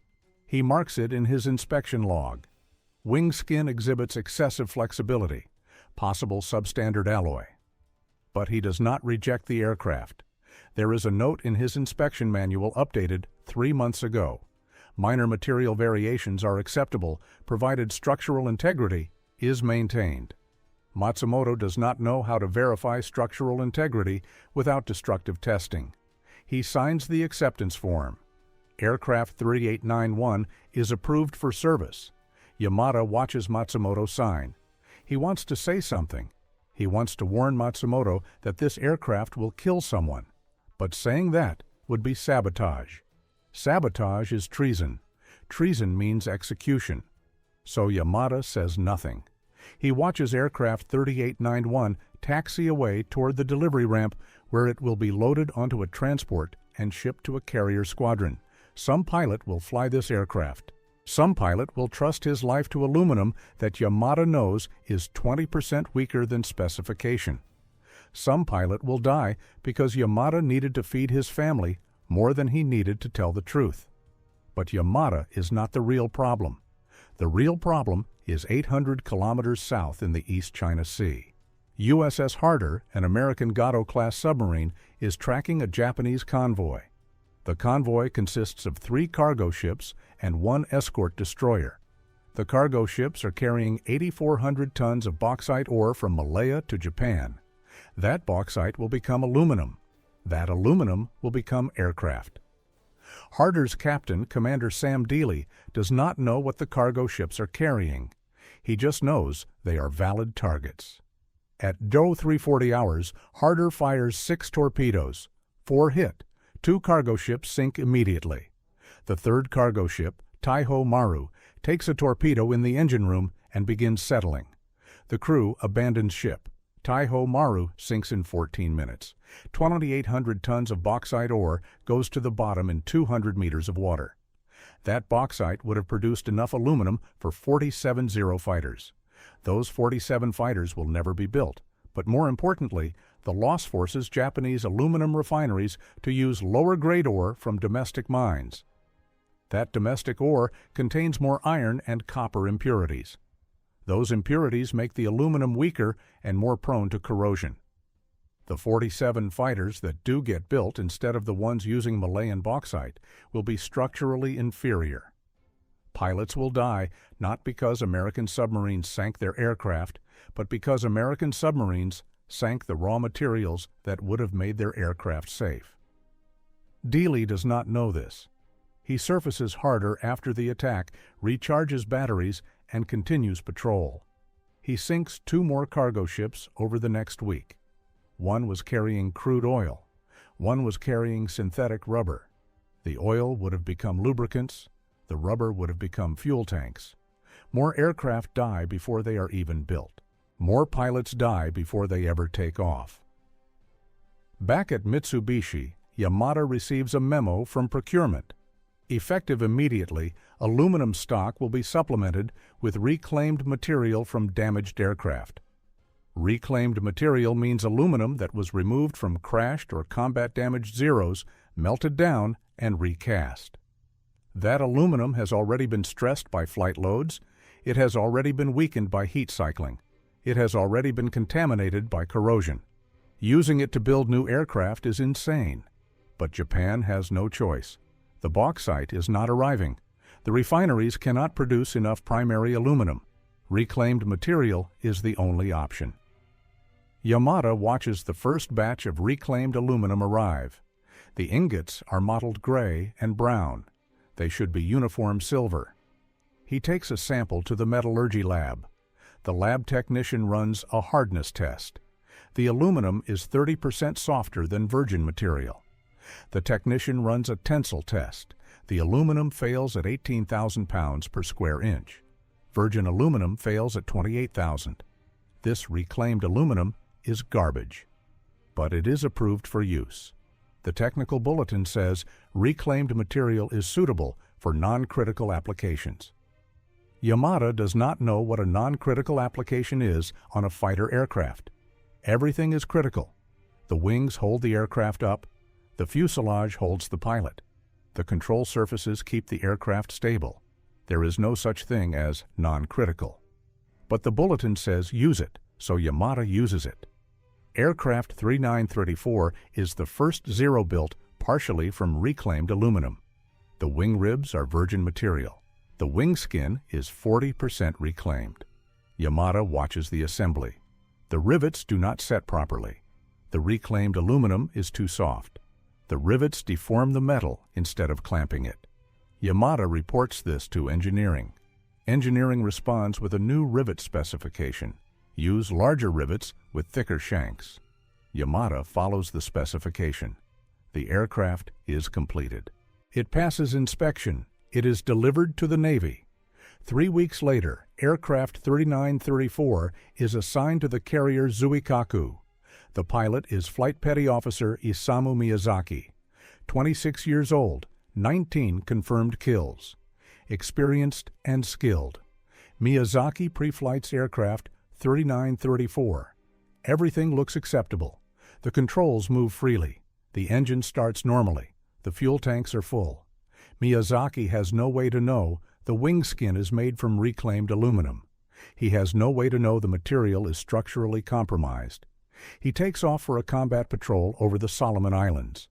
He marks it in his inspection log. Wing skin exhibits excessive flexibility, possible substandard alloy. But he does not reject the aircraft. There is a note in his inspection manual updated 3 months ago. Minor material variations are acceptable provided structural integrity is maintained. Matsumoto does not know how to verify structural integrity without destructive testing. He signs the acceptance form. Aircraft 3891 is approved for service. Yamada watches Matsumoto sign. He wants to say something. He wants to warn Matsumoto that this aircraft will kill someone. But saying that would be sabotage. Sabotage is treason. Treason means execution. So Yamada says nothing. He watches aircraft 3891 taxi away toward the delivery ramp where it will be loaded onto a transport and shipped to a carrier squadron. Some pilot will fly this aircraft. Some pilot will trust his life to aluminum that Yamada knows is 20% weaker than specification. Some pilot will die because Yamada needed to feed his family more than he needed to tell the truth. But Yamada is not the real problem. The real problem is 800 kilometers south in the East China Sea. USS Harder, an American Gado-class submarine, is tracking a Japanese convoy. The convoy consists of 3 cargo ships and 1 escort destroyer. The cargo ships are carrying 8,400 tons of bauxite ore from Malaya to Japan. That bauxite will become aluminum. That aluminum will become aircraft. Harder's captain, Commander Sam Dealey, does not know what the cargo ships are carrying. He just knows they are valid targets. At 0340 hours, Harder fires 6 torpedoes. 4 hit. 2 cargo ships sink immediately. The 3rd cargo ship, Taiho Maru, takes a torpedo in the engine room and begins settling. The crew abandons ship. Taiho Maru sinks in 14 minutes. 2,800 tons of bauxite ore goes to the bottom in 200 meters of water. That bauxite would have produced enough aluminum for 47 Zero fighters. Those 47 fighters will never be built. But more importantly, the loss forces Japanese aluminum refineries to use lower-grade ore from domestic mines. That domestic ore contains more iron and copper impurities. Those impurities make the aluminum weaker and more prone to corrosion. The 47 fighters that do get built instead of the ones using Malayan bauxite will be structurally inferior. Pilots will die not because American submarines sank their aircraft, but because American submarines sank the raw materials that would have made their aircraft safe. Dealey does not know this. He surfaces Harder after the attack, recharges batteries, and continues patrol. He sinks 2 more cargo ships over the next week. One was carrying crude oil. One was carrying synthetic rubber. The oil would have become lubricants. The rubber would have become fuel tanks. More aircraft die before they are even built. More pilots die before they ever take off. Back at Mitsubishi, Yamada receives a memo from procurement. Effective immediately, aluminum stock will be supplemented with reclaimed material from damaged aircraft. Reclaimed material means aluminum that was removed from crashed or combat-damaged Zeros, melted down, and recast. That aluminum has already been stressed by flight loads. It has already been weakened by heat cycling. It has already been contaminated by corrosion. Using it to build new aircraft is insane. But Japan has no choice. The bauxite is not arriving. The refineries cannot produce enough primary aluminum. Reclaimed material is the only option. Yamada watches the first batch of reclaimed aluminum arrive. The ingots are mottled gray and brown. They should be uniform silver. He takes a sample to the metallurgy lab. The lab technician runs a hardness test. The aluminum is 30% softer than virgin material. The technician runs a tensile test. The aluminum fails at 18,000 pounds per square inch. Virgin aluminum fails at 28,000. This reclaimed aluminum is garbage, but it is approved for use. The technical bulletin says reclaimed material is suitable for non-critical applications. Yamada does not know what a non-critical application is on a fighter aircraft. Everything is critical. The wings hold the aircraft up. The fuselage holds the pilot. The control surfaces keep the aircraft stable. There is no such thing as non-critical. But the bulletin says use it, so Yamada uses it. Aircraft 3934 is the first Zero built partially from reclaimed aluminum. The wing ribs are virgin material. The wing skin is 40% reclaimed. Yamada watches the assembly. The rivets do not set properly. The reclaimed aluminum is too soft. The rivets deform the metal instead of clamping it. Yamada reports this to engineering. Engineering responds with a new rivet specification. Use larger rivets with thicker shanks. Yamada follows the specification. The aircraft is completed. It passes inspection. It is delivered to the Navy. 3 weeks later, aircraft 3934 is assigned to the carrier Zuikaku. The pilot is Flight Petty Officer Isamu Miyazaki. 26 years old, 19 confirmed kills. Experienced and skilled. Miyazaki pre-flights aircraft 3934. Everything looks acceptable. The controls move freely. The engine starts normally. The fuel tanks are full. Miyazaki has no way to know the wing skin is made from reclaimed aluminum. He has no way to know the material is structurally compromised. He takes off for a combat patrol over the Solomon Islands.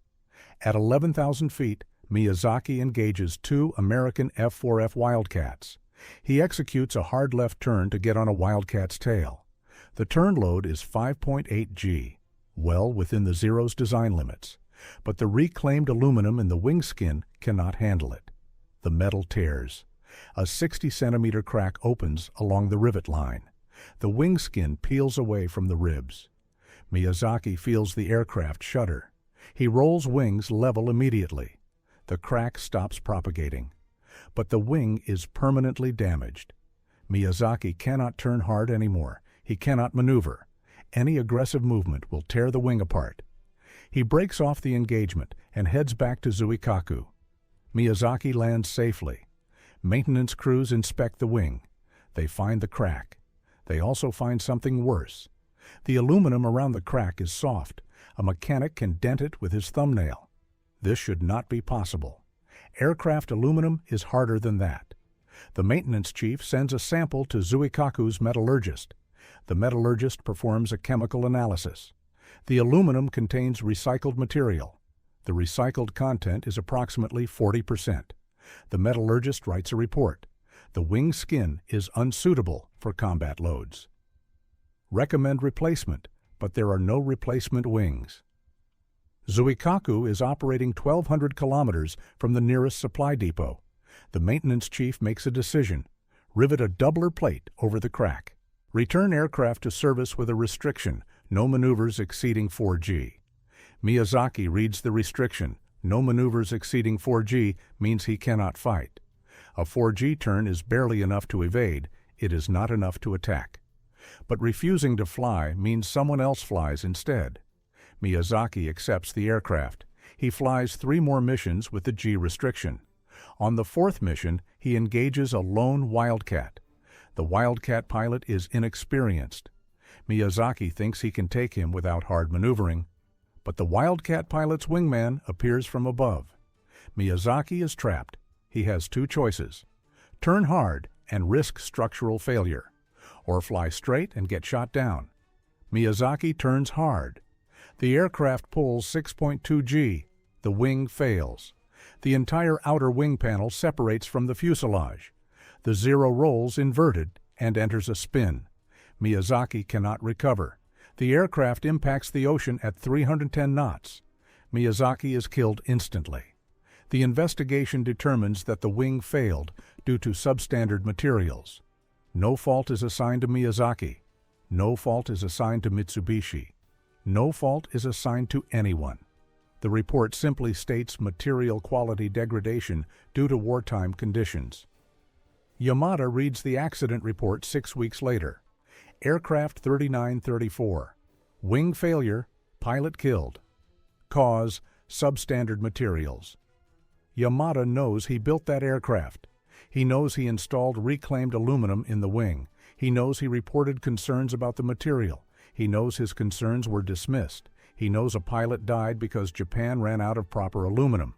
At 11,000 feet, Miyazaki engages 2 American F-4F Wildcats. He executes a hard left turn to get on a Wildcat's tail. The turn load is 5.8 G, well within the Zero's design limits. But the reclaimed aluminum in the wing skin cannot handle it. The metal tears. A 60-centimeter crack opens along the rivet line. The wing skin peels away from the ribs. Miyazaki feels the aircraft shudder. He rolls wings level immediately. The crack stops propagating. But the wing is permanently damaged. Miyazaki cannot turn hard anymore. He cannot maneuver. Any aggressive movement will tear the wing apart. He breaks off the engagement and heads back to Zuikaku. Miyazaki lands safely. Maintenance crews inspect the wing. They find the crack. They also find something worse. The aluminum around the crack is soft. A mechanic can dent it with his thumbnail. This should not be possible. Aircraft aluminum is harder than that. The maintenance chief sends a sample to Zuikaku's metallurgist. The metallurgist performs a chemical analysis. The aluminum contains recycled material. The recycled content is approximately 40%. The metallurgist writes a report. The wing skin is unsuitable for combat loads. Recommend replacement, but there are no replacement wings. Zuikaku is operating 1,200 kilometers from the nearest supply depot. The maintenance chief makes a decision. Rivet a doubler plate over the crack. Return aircraft to service with a restriction, no maneuvers exceeding 4G. Miyazaki reads the restriction. No maneuvers exceeding 4G means he cannot fight. A 4G turn is barely enough to evade. It is not enough to attack. But refusing to fly means someone else flies instead. Miyazaki accepts the aircraft. He flies 3 more missions with the G restriction. On the 4th mission, he engages a lone Wildcat. The Wildcat pilot is inexperienced. Miyazaki thinks he can take him without hard maneuvering. But the Wildcat pilot's wingman appears from above. Miyazaki is trapped. He has 2 choices: turn hard and risk structural failure, or fly straight and get shot down. Miyazaki turns hard. The aircraft pulls 6.2 G. The wing fails. The entire outer wing panel separates from the fuselage. The Zero rolls inverted and enters a spin. Miyazaki cannot recover. The aircraft impacts the ocean at 310 knots. Miyazaki is killed instantly. The investigation determines that the wing failed due to substandard materials. No fault is assigned to Miyazaki. No fault is assigned to Mitsubishi. No fault is assigned to anyone. The report simply states material quality degradation due to wartime conditions. Yamada reads the accident report 6 weeks later. Aircraft 3934. Wing failure, pilot killed. Cause, substandard materials. Yamada knows he built that aircraft. He knows he installed reclaimed aluminum in the wing. He knows he reported concerns about the material. He knows his concerns were dismissed. He knows a pilot died because Japan ran out of proper aluminum.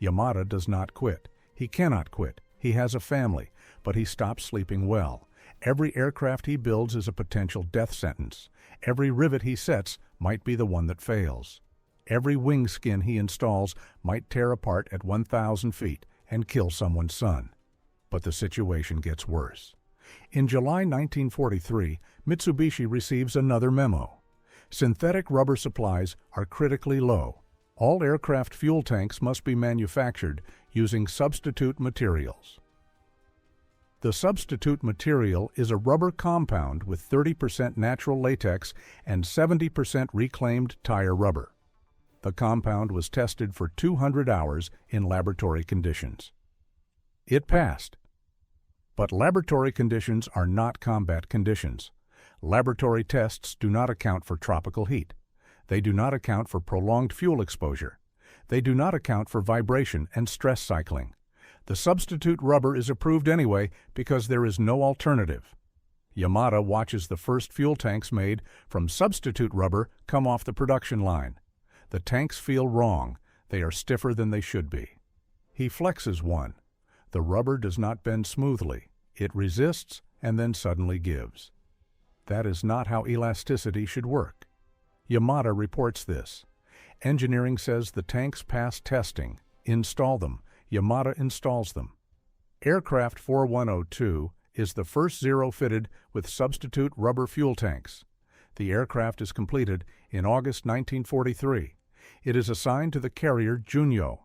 Yamada does not quit. He cannot quit. He has a family, but he stops sleeping well. Every aircraft he builds is a potential death sentence. Every rivet he sets might be the one that fails. Every wing skin he installs might tear apart at 1,000 feet and kill someone's son. But the situation gets worse. In July 1943, Mitsubishi receives another memo. Synthetic rubber supplies are critically low. All aircraft fuel tanks must be manufactured using substitute materials. The substitute material is a rubber compound with 30% natural latex and 70% reclaimed tire rubber. The compound was tested for 200 hours in laboratory conditions. It passed. But laboratory conditions are not combat conditions. Laboratory tests do not account for tropical heat. They do not account for prolonged fuel exposure. They do not account for vibration and stress cycling. The substitute rubber is approved anyway because there is no alternative. Yamada watches the first fuel tanks made from substitute rubber come off the production line. The tanks feel wrong. They are stiffer than they should be. He flexes one. The rubber does not bend smoothly. It resists and then suddenly gives. That is not how elasticity should work. Yamada reports this. Engineering says the tanks pass testing. Install them. Yamada installs them. Aircraft 4102 is the first Zero fitted with substitute rubber fuel tanks. The aircraft is completed in August 1943. It is assigned to the carrier Junyo.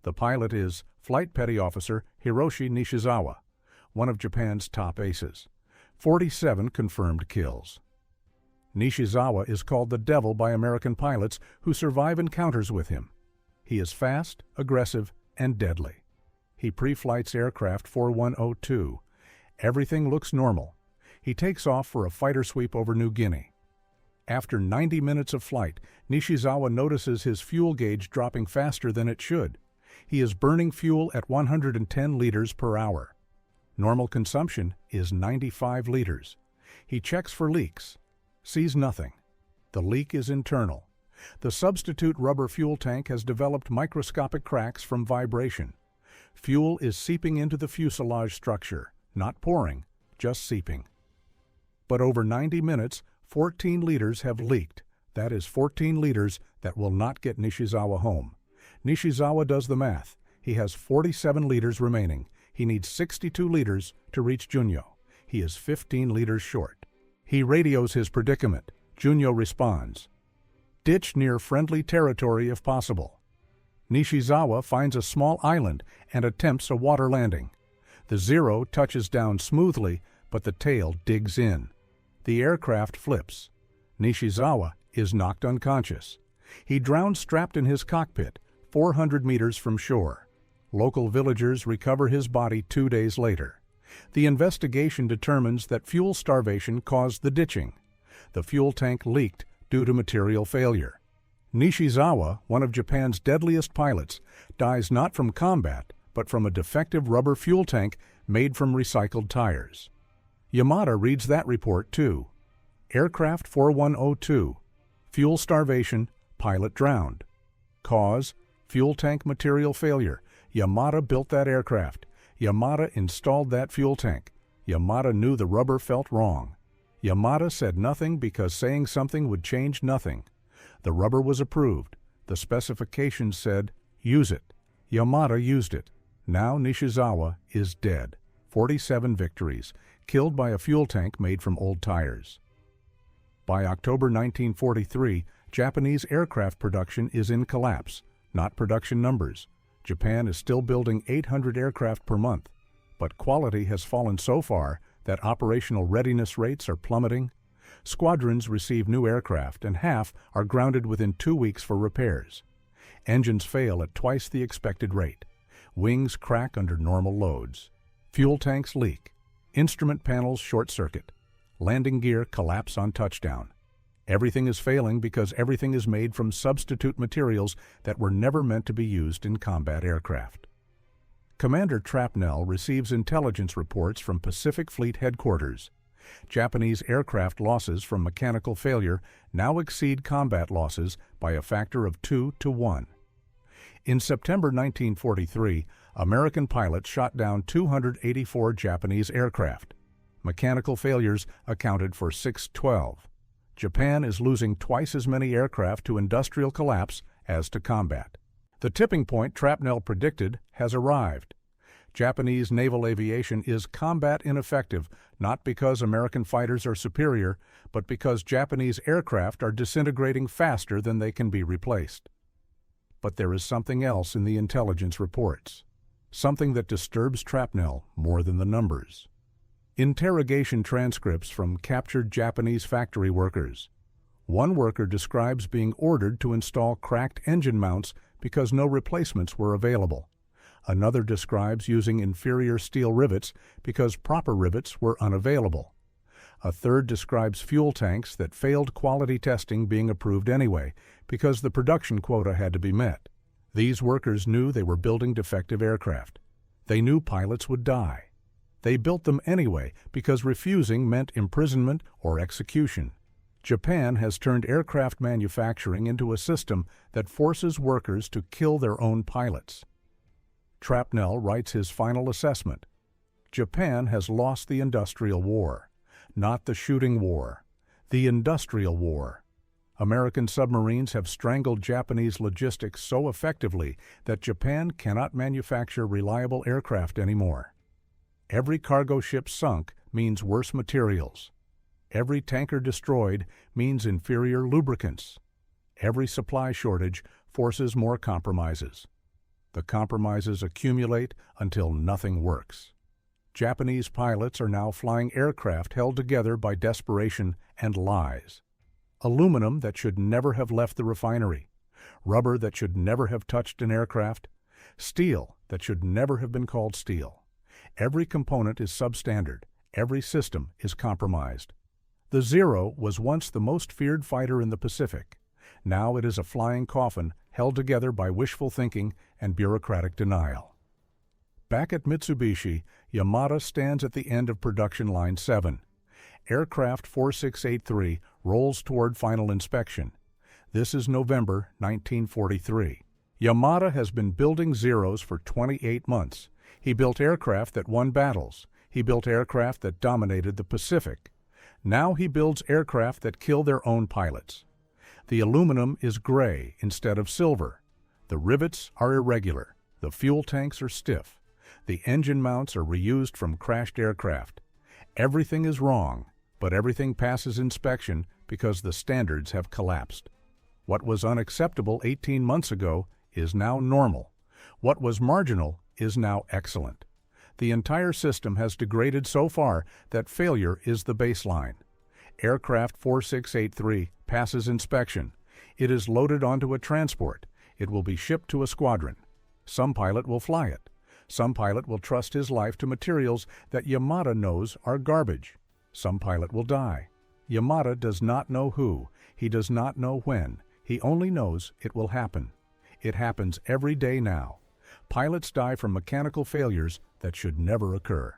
The pilot is Flight Petty Officer Hiroshi Nishizawa, one of Japan's top aces. 47 confirmed kills. Nishizawa is called the Devil by American pilots who survive encounters with him. He is fast, aggressive, and deadly. He pre-flights aircraft 4102. Everything looks normal. He takes off for a fighter sweep over New Guinea. After 90 minutes of flight, Nishizawa notices his fuel gauge dropping faster than it should. He is burning fuel at 110 liters per hour. Normal consumption is 95 liters. He checks for leaks. Sees nothing. The leak is internal. The substitute rubber fuel tank has developed microscopic cracks from vibration. Fuel is seeping into the fuselage structure, not pouring, just seeping. But over 90 minutes, 14 liters have leaked. That is 14 liters that will not get Nishizawa home. Nishizawa does the math. He has 47 liters remaining. He needs 62 liters to reach Junyo. He is 15 liters short. He radios his predicament. Junyo responds. Ditch near friendly territory if possible. Nishizawa finds a small island and attempts a water landing. The Zero touches down smoothly, but the tail digs in. The aircraft flips. Nishizawa is knocked unconscious. He drowns strapped in his cockpit, 400 meters from shore. Local villagers recover his body 2 days later. The investigation determines that fuel starvation caused the ditching. The fuel tank leaked due to material failure. Nishizawa, one of Japan's deadliest pilots, dies not from combat, but from a defective rubber fuel tank made from recycled tires. Yamada reads that report too. Aircraft 4102. Fuel starvation, pilot drowned. Cause, fuel tank material failure. Yamada built that aircraft. Yamada installed that fuel tank. Yamada knew the rubber felt wrong. Yamada said nothing because saying something would change nothing. The rubber was approved. The specifications said, use it. Yamada used it. Now Nishizawa is dead. 47 victories, killed by a fuel tank made from old tires. By October 1943, Japanese aircraft production is in collapse, not production numbers. Japan is still building 800 aircraft per month, but quality has fallen so far that operational readiness rates are plummeting. Squadrons receive new aircraft and half are grounded within 2 weeks for repairs. Engines fail at twice the expected rate. Wings crack under normal loads. Fuel tanks leak. Instrument panels short-circuit. Landing gear collapse on touchdown. Everything is failing because everything is made from substitute materials that were never meant to be used in combat aircraft. Commander Trapnell receives intelligence reports from Pacific Fleet Headquarters. Japanese aircraft losses from mechanical failure now exceed combat losses by a factor of 2 to 1. In September 1943, American pilots shot down 284 Japanese aircraft. Mechanical failures accounted for 612. Japan is losing twice as many aircraft to industrial collapse as to combat. The tipping point Trapnell predicted has arrived. Japanese naval aviation is combat ineffective, not because American fighters are superior, but because Japanese aircraft are disintegrating faster than they can be replaced. But there is something else in the intelligence reports, something that disturbs Trapnell more than the numbers. Interrogation transcripts from captured Japanese factory workers. One worker describes being ordered to install cracked engine mounts because no replacements were available. Another describes using inferior steel rivets because proper rivets were unavailable. A third describes fuel tanks that failed quality testing being approved anyway because the production quota had to be met. These workers knew they were building defective aircraft. They knew pilots would die. They built them anyway because refusing meant imprisonment or execution. Japan has turned aircraft manufacturing into a system that forces workers to kill their own pilots. Trapnell writes his final assessment. Japan has lost the industrial war, not the shooting war, the industrial war. American submarines have strangled Japanese logistics so effectively that Japan cannot manufacture reliable aircraft anymore. Every cargo ship sunk means worse materials. Every tanker destroyed means inferior lubricants. Every supply shortage forces more compromises. The compromises accumulate until nothing works. Japanese pilots are now flying aircraft held together by desperation and lies. Aluminum that should never have left the refinery. Rubber that should never have touched an aircraft. Steel that should never have been called steel. Every component is substandard. Every system is compromised. The Zero was once the most feared fighter in the Pacific. Now it is a flying coffin held together by wishful thinking and bureaucratic denial. Back at Mitsubishi, Yamada stands at the end of production line 7. Aircraft 4683 rolls toward final inspection. This is November 1943. Yamada has been building Zeros for 28 months. He built aircraft that won battles. He built aircraft that dominated the Pacific. Now he builds aircraft that kill their own pilots. The aluminum is gray instead of silver. The rivets are irregular. The fuel tanks are stiff. The engine mounts are reused from crashed aircraft. Everything is wrong, but everything passes inspection because the standards have collapsed. What was unacceptable 18 months ago is now normal. What was marginal is now excellent. The entire system has degraded so far that failure is the baseline. Aircraft 4683 passes inspection. It is loaded onto a transport. It will be shipped to a squadron. Some pilot will fly it. Some pilot will trust his life to materials that Yamada knows are garbage. Some pilot will die. Yamada does not know who. He does not know when. He only knows it will happen. It happens every day now. Pilots die from mechanical failures that should never occur.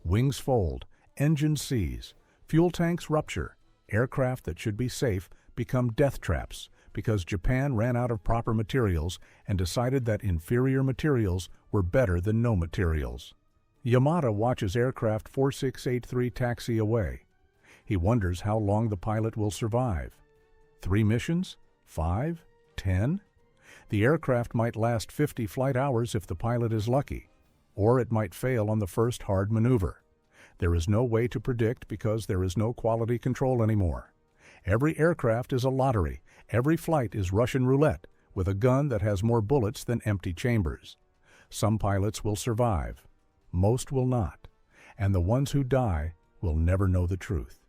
Wings fold, engines seize, fuel tanks rupture. Aircraft that should be safe become death traps because Japan ran out of proper materials and decided that inferior materials were better than no materials. Yamada watches aircraft 4683 taxi away. He wonders how long the pilot will survive. 3 missions? 5? 10? The aircraft might last 50 flight hours if the pilot is lucky, or it might fail on the first hard maneuver. There is no way to predict because there is no quality control anymore. Every aircraft is a lottery. Every flight is Russian roulette with a gun that has more bullets than empty chambers. Some pilots will survive. Most will not. And the ones who die will never know the truth.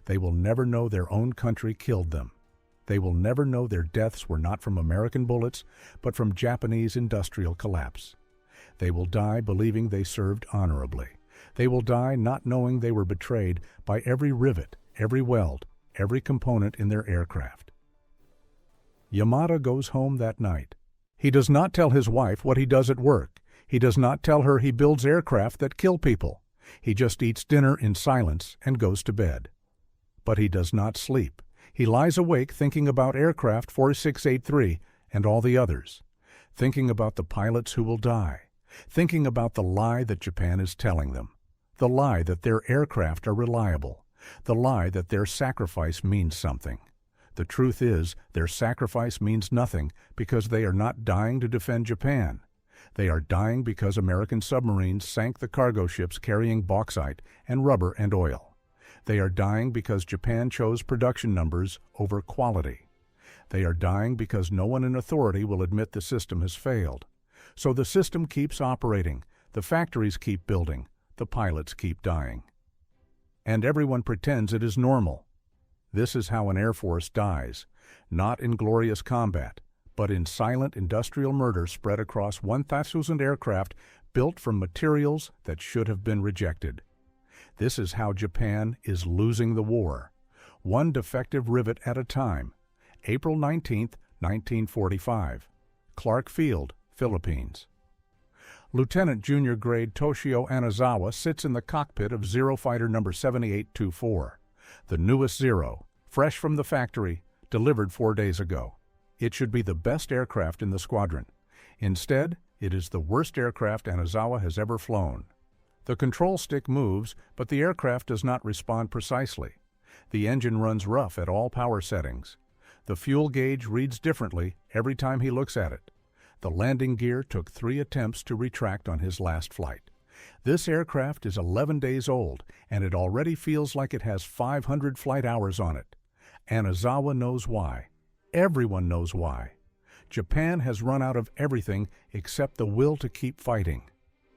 They will never know their own country killed them. They will never know their deaths were not from American bullets, but from Japanese industrial collapse. They will die believing they served honorably. They will die not knowing they were betrayed by every rivet, every weld, every component in their aircraft. Yamada goes home that night. He does not tell his wife what he does at work. He does not tell her he builds aircraft that kill people. He just eats dinner in silence and goes to bed. But he does not sleep. He lies awake thinking about aircraft 4683 and all the others, thinking about the pilots who will die, thinking about the lie that Japan is telling them, the lie that their aircraft are reliable, the lie that their sacrifice means something. The truth is, their sacrifice means nothing because they are not dying to defend Japan. They are dying because American submarines sank the cargo ships carrying bauxite and rubber and oil. They are dying because Japan chose production numbers over quality. They are dying because no one in authority will admit the system has failed. So the system keeps operating, the factories keep building, the pilots keep dying. And everyone pretends it is normal. This is how an Air Force dies, not in glorious combat, but in silent industrial murder spread across 1,000 aircraft built from materials that should have been rejected. This is how Japan is losing the war, one defective rivet at a time. April 19, 1945, Clark Field, Philippines. Lieutenant Junior Grade Toshio Anazawa sits in the cockpit of Zero Fighter No. 7824, the newest Zero, fresh from the factory, delivered 4 days ago. It should be the best aircraft in the squadron. Instead, it is the worst aircraft Anazawa has ever flown. The control stick moves, but the aircraft does not respond precisely. The engine runs rough at all power settings. The fuel gauge reads differently every time he looks at it. The landing gear took 3 attempts to retract on his last flight. This aircraft is 11 days old, and it already feels like it has 500 flight hours on it. Anazawa knows why. Everyone knows why. Japan has run out of everything except the will to keep fighting.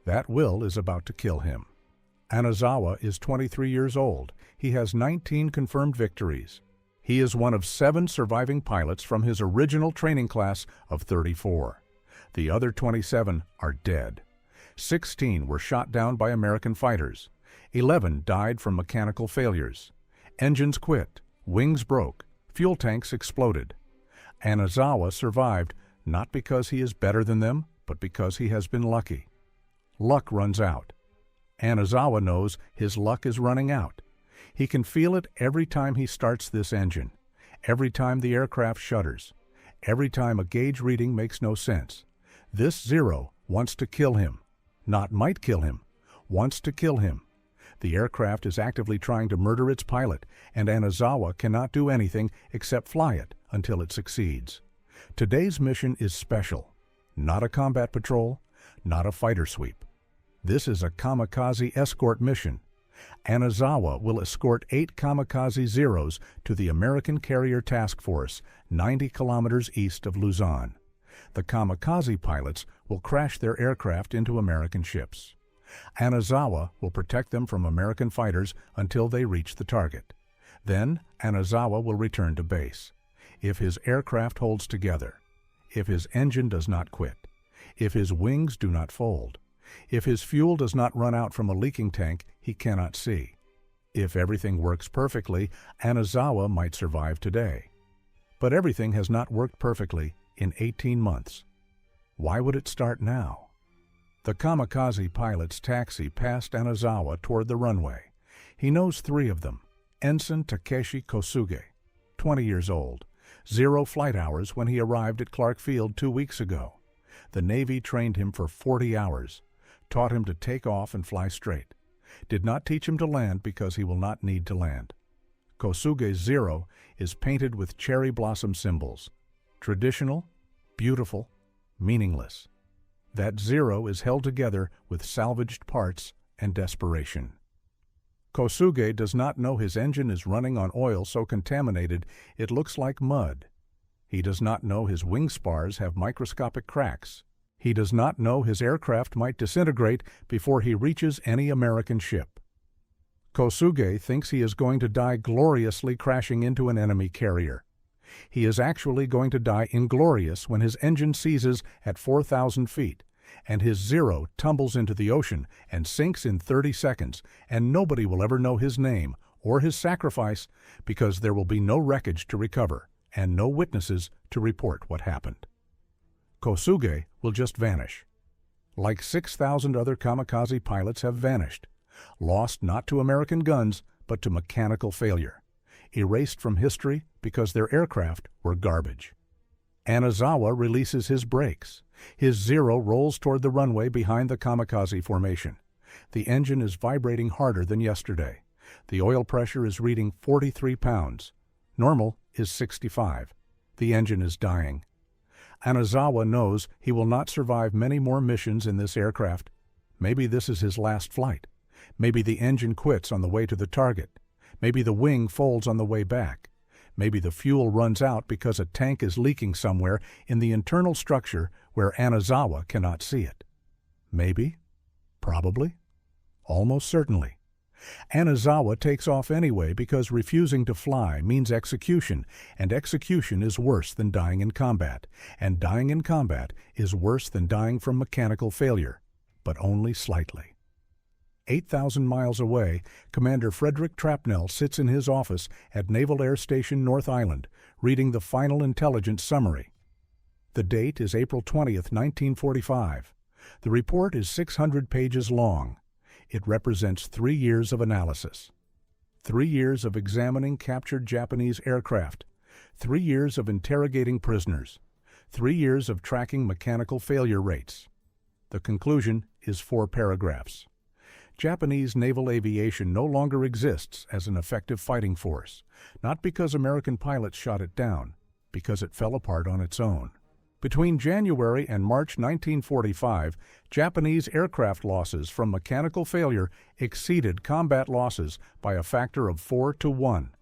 That will is about to kill him. Anazawa is 23 years old. He has 19 confirmed victories. He is one of 7 surviving pilots from his original training class of 34. The other 27 are dead. 16 were shot down by American fighters. 11 died from mechanical failures. Engines quit, wings broke, fuel tanks exploded. Anazawa survived not because he is better than them, but because he has been lucky. Luck runs out. Anazawa knows his luck is running out. He can feel it every time he starts this engine, every time the aircraft shudders, every time a gauge reading makes no sense. This Zero wants to kill him. Not might kill him, wants to kill him. The aircraft is actively trying to murder its pilot, and Anazawa cannot do anything except fly it until it succeeds. Today's mission is special. Not a combat patrol, not a fighter sweep. This is a kamikaze escort mission. Anazawa will escort 8 kamikaze Zeros to the American Carrier Task Force, 90 kilometers east of Luzon. The kamikaze pilots will crash their aircraft into American ships. Anazawa will protect them from American fighters until they reach the target. Then Anazawa will return to base. If his aircraft holds together, if his engine does not quit, if his wings do not fold, if his fuel does not run out from a leaking tank he cannot see. If everything works perfectly, Anazawa might survive today. But everything has not worked perfectly in 18 months. Why would it start now? The kamikaze pilots taxi past Anazawa toward the runway. He knows 3 of them. Ensign Takeshi Kosuge, 20 years old, 0 flight hours when he arrived at Clark Field 2 weeks ago. The Navy trained him for 40 hours, taught him to take off and fly straight, did not teach him to land because he will not need to land. Kosuge's Zero is painted with cherry blossom symbols. Traditional, beautiful, meaningless. That zero is held together with salvaged parts and desperation. Kosuge does not know his engine is running on oil so contaminated it looks like mud. He does not know his wing spars have microscopic cracks. He does not know his aircraft might disintegrate before he reaches any American ship. Kosuge thinks he is going to die gloriously crashing into an enemy carrier. He is actually going to die inglorious when his engine seizes at 4,000 feet, and his Zero tumbles into the ocean and sinks in 30 seconds, and nobody will ever know his name or his sacrifice because there will be no wreckage to recover and no witnesses to report what happened. Kosuge will just vanish. Like 6,000 other kamikaze pilots have vanished, lost not to American guns but to mechanical failure, erased from history because their aircraft were garbage. Anazawa releases his brakes. His Zero rolls toward the runway behind the kamikaze formation. The engine is vibrating harder than yesterday. The oil pressure is reading 43 pounds. Normal is 65. The engine is dying. Anazawa knows he will not survive many more missions in this aircraft. Maybe this is his last flight. Maybe the engine quits on the way to the target. Maybe the wing folds on the way back. Maybe the fuel runs out because a tank is leaking somewhere in the internal structure where Anazawa cannot see it. Maybe, probably, almost certainly. Anazawa takes off anyway because refusing to fly means execution, and execution is worse than dying in combat, and dying in combat is worse than dying from mechanical failure, but only slightly. 8,000 miles away, Commander Frederick Trapnell sits in his office at Naval Air Station North Island, reading the final intelligence summary. The date is April 20th, 1945. The report is 600 pages long. It represents 3 years of analysis. 3 years of examining captured Japanese aircraft. 3 years of interrogating prisoners. 3 years of tracking mechanical failure rates. The conclusion is 4 paragraphs. Japanese naval aviation no longer exists as an effective fighting force, not because American pilots shot it down, because it fell apart on its own. Between January and March 1945, Japanese aircraft losses from mechanical failure exceeded combat losses by a factor of 4 to 1.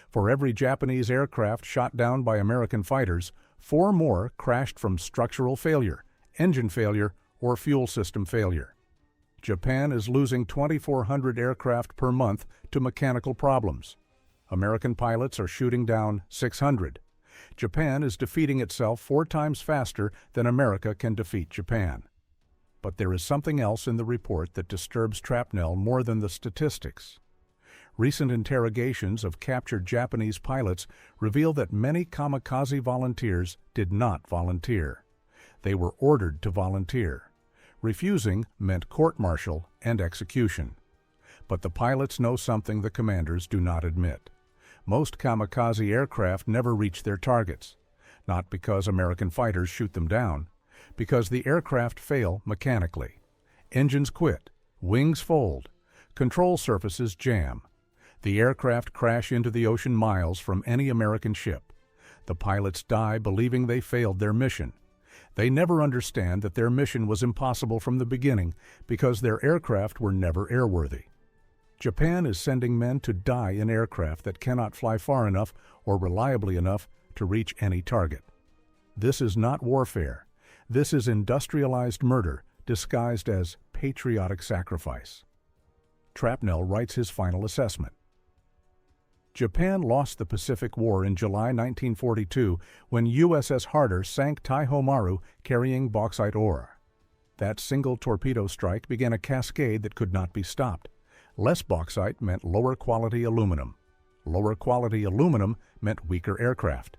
For every Japanese aircraft shot down by American fighters, 4 more crashed from structural failure, engine failure, or fuel system failure. Japan is losing 2,400 aircraft per month to mechanical problems. American pilots are shooting down 600. Japan is defeating itself 4 times faster than America can defeat Japan. But there is something else in the report that disturbs Trapnell more than the statistics. Recent interrogations of captured Japanese pilots reveal that many kamikaze volunteers did not volunteer. They were ordered to volunteer. Refusing meant court-martial and execution. But the pilots know something the commanders do not admit. Most kamikaze aircraft never reach their targets, not because American fighters shoot them down, because the aircraft fail mechanically. Engines quit, wings fold, control surfaces jam. The aircraft crash into the ocean miles from any American ship. The pilots die believing they failed their mission. They never understand that their mission was impossible from the beginning because their aircraft were never airworthy. Japan is sending men to die in aircraft that cannot fly far enough or reliably enough to reach any target. This is not warfare. This is industrialized murder disguised as patriotic sacrifice. Trapnell writes his final assessment. Japan lost the Pacific War in July 1942 when USS Harder sank Taiho Maru carrying bauxite ore. That single torpedo strike began a cascade that could not be stopped. Less bauxite meant lower quality aluminum. Lower quality aluminum meant weaker aircraft.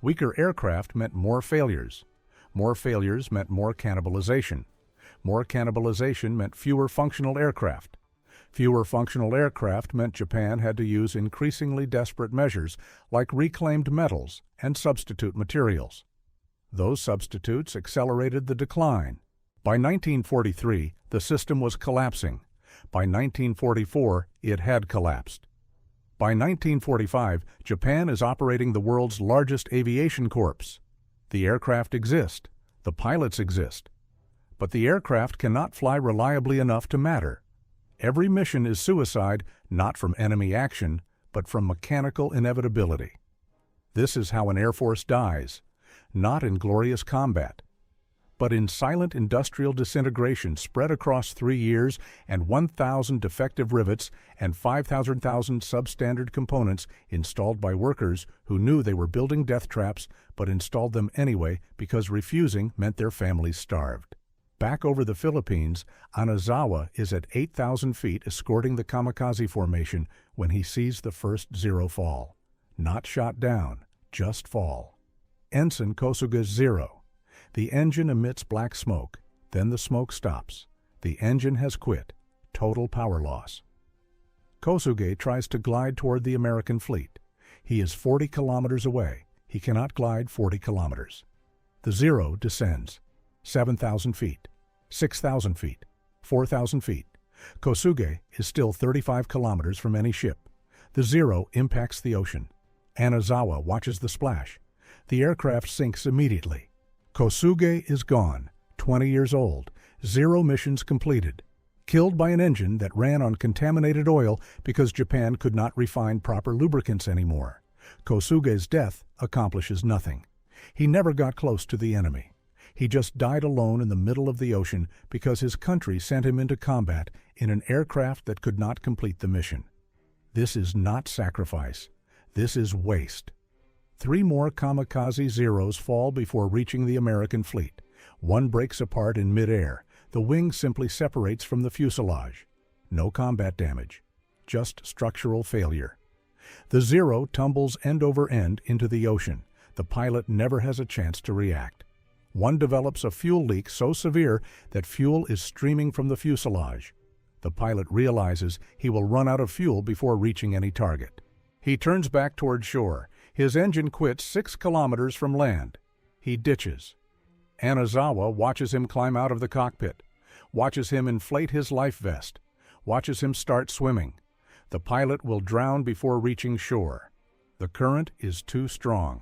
Weaker aircraft meant more failures. More failures meant more cannibalization. More cannibalization meant fewer functional aircraft. Fewer functional aircraft meant Japan had to use increasingly desperate measures like reclaimed metals and substitute materials. Those substitutes accelerated the decline. By 1943, the system was collapsing. By 1944, it had collapsed. By 1945, Japan is operating the world's largest aviation corps. The aircraft exist. The pilots exist. But the aircraft cannot fly reliably enough to matter. Every mission is suicide, not from enemy action, but from mechanical inevitability. This is how an Air Force dies, not in glorious combat, but in silent industrial disintegration spread across 3 years and 1,000 defective rivets and 5,000 substandard components installed by workers who knew they were building death traps but installed them anyway because refusing meant their families starved. Back over the Philippines, Anazawa is at 8,000 feet escorting the kamikaze formation when he sees the first Zero fall. Not shot down, just fall. Ensign Kosuga's Zero. The engine emits black smoke, then the smoke stops. The engine has quit. Total power loss. Kosuge tries to glide toward the American fleet. He is 40 kilometers away. He cannot glide 40 kilometers. The Zero descends. 7,000 feet, 6,000 feet, 4,000 feet. Kosuge is still 35 kilometers from any ship. The Zero impacts the ocean. Anazawa watches the splash. The aircraft sinks immediately. Kosuge is gone, 20 years old, 0 missions completed. Killed by an engine that ran on contaminated oil because Japan could not refine proper lubricants anymore. Kosuge's death accomplishes nothing. He never got close to the enemy. He just died alone in the middle of the ocean because his country sent him into combat in an aircraft that could not complete the mission. This is not sacrifice. This is waste. 3 more kamikaze Zeros fall before reaching the American fleet. One breaks apart in midair. The wing simply separates from the fuselage. No combat damage, just structural failure. The Zero tumbles end over end into the ocean. The pilot never has a chance to react. One develops a fuel leak so severe that fuel is streaming from the fuselage. The pilot realizes he will run out of fuel before reaching any target. He turns back toward shore. His engine quits 6 kilometers from land. He ditches. Anazawa watches him climb out of the cockpit, watches him inflate his life vest, watches him start swimming. The pilot will drown before reaching shore. The current is too strong.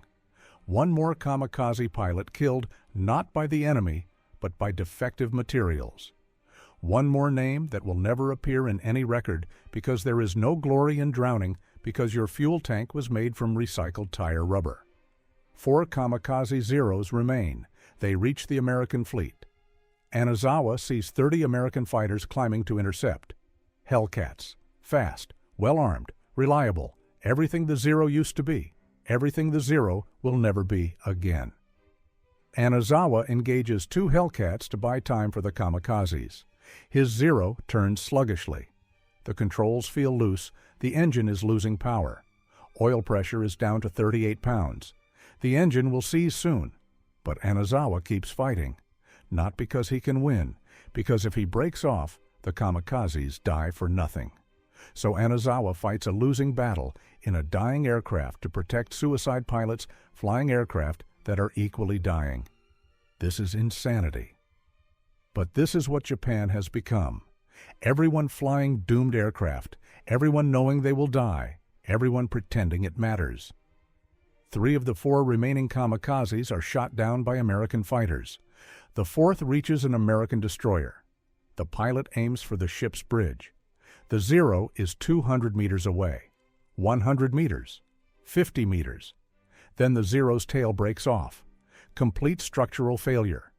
One more kamikaze pilot killed not by the enemy, but by defective materials. One more name that will never appear in any record because there is no glory in drowning because your fuel tank was made from recycled tire rubber. 4 kamikaze Zeros remain. They reach the American fleet. Anazawa sees 30 American fighters climbing to intercept. Hellcats. Fast, well-armed, reliable, everything the Zero used to be. Everything the Zero will never be again. Anazawa engages 2 Hellcats to buy time for the kamikazes. His Zero turns sluggishly. The controls feel loose. The engine is losing power. Oil pressure is down to 38 pounds. The engine will seize soon. But Anazawa keeps fighting. Not because he can win, because if he breaks off, the kamikazes die for nothing. So Anazawa fights a losing battle in a dying aircraft to protect suicide pilots flying aircraft that are equally dying. This is insanity. But this is what Japan has become. Everyone flying doomed aircraft, everyone knowing they will die, everyone pretending it matters. 3 of the 4 remaining kamikazes are shot down by American fighters. The 4th reaches an American destroyer. The pilot aims for the ship's bridge. The Zero is 200 meters away, 100 meters, 50 meters. Then the Zero's tail breaks off. Complete structural failure.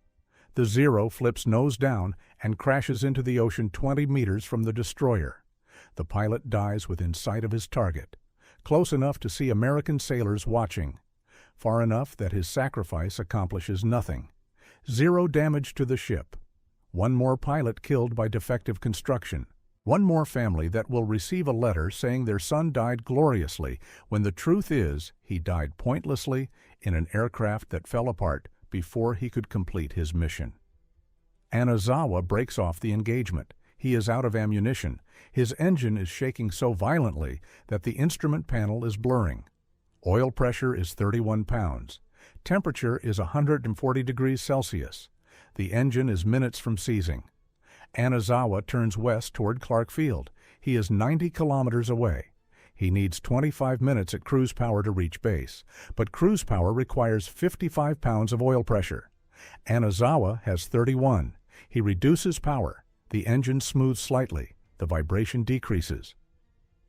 The Zero flips nose down and crashes into the ocean 20 meters from the destroyer. The pilot dies within sight of his target, close enough to see American sailors watching, far enough that his sacrifice accomplishes nothing. 0 damage to the ship. 1 more pilot killed by defective construction. 1 more family that will receive a letter saying their son died gloriously, when the truth is he died pointlessly in an aircraft that fell apart before he could complete his mission. Anazawa breaks off the engagement. He is out of ammunition. His engine is shaking so violently that the instrument panel is blurring. Oil pressure is 31 pounds. Temperature is 140 degrees Celsius. The engine is minutes from seizing. Anazawa turns west toward Clark Field. He is 90 kilometers away. He needs 25 minutes at cruise power to reach base, but cruise power requires 55 pounds of oil pressure. Anazawa has 31. He reduces power. The engine smooths slightly. The vibration decreases.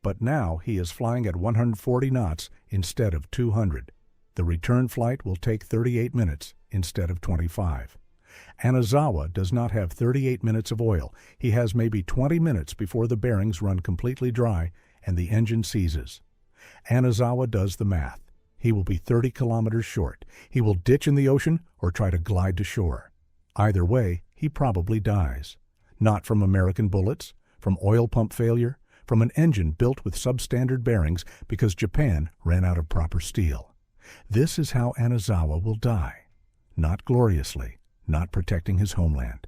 But now he is flying at 140 knots instead of 200. The return flight will take 38 minutes instead of 25. Anazawa does not have 38 minutes of oil. He has maybe 20 minutes before the bearings run completely dry and the engine seizes. Anazawa does the math. He will be 30 kilometers short. He will ditch in the ocean or try to glide to shore. Either way, he probably dies. Not from American bullets, from oil pump failure, from an engine built with substandard bearings because Japan ran out of proper steel. This is how Anazawa will die. Not gloriously, not protecting his homeland,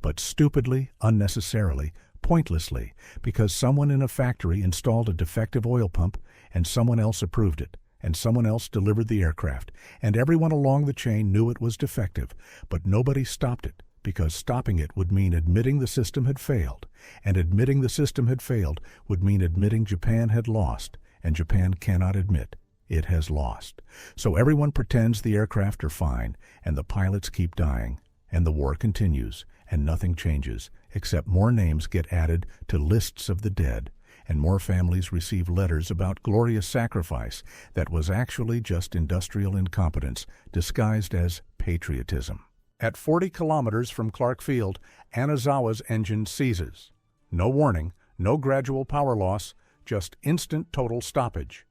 but stupidly, unnecessarily, pointlessly, because someone in a factory installed a defective oil pump and someone else approved it, and someone else delivered the aircraft, and everyone along the chain knew it was defective, but nobody stopped it, because stopping it would mean admitting the system had failed, and admitting the system had failed would mean admitting Japan had lost, and Japan cannot admit it has lost. So everyone pretends the aircraft are fine, and the pilots keep dying, and the war continues, and nothing changes, except more names get added to lists of the dead, and more families receive letters about glorious sacrifice that was actually just industrial incompetence disguised as patriotism. At 40 kilometers from Clark Field, Anazawa's engine seizes. No warning, no gradual power loss, just instant total stoppage.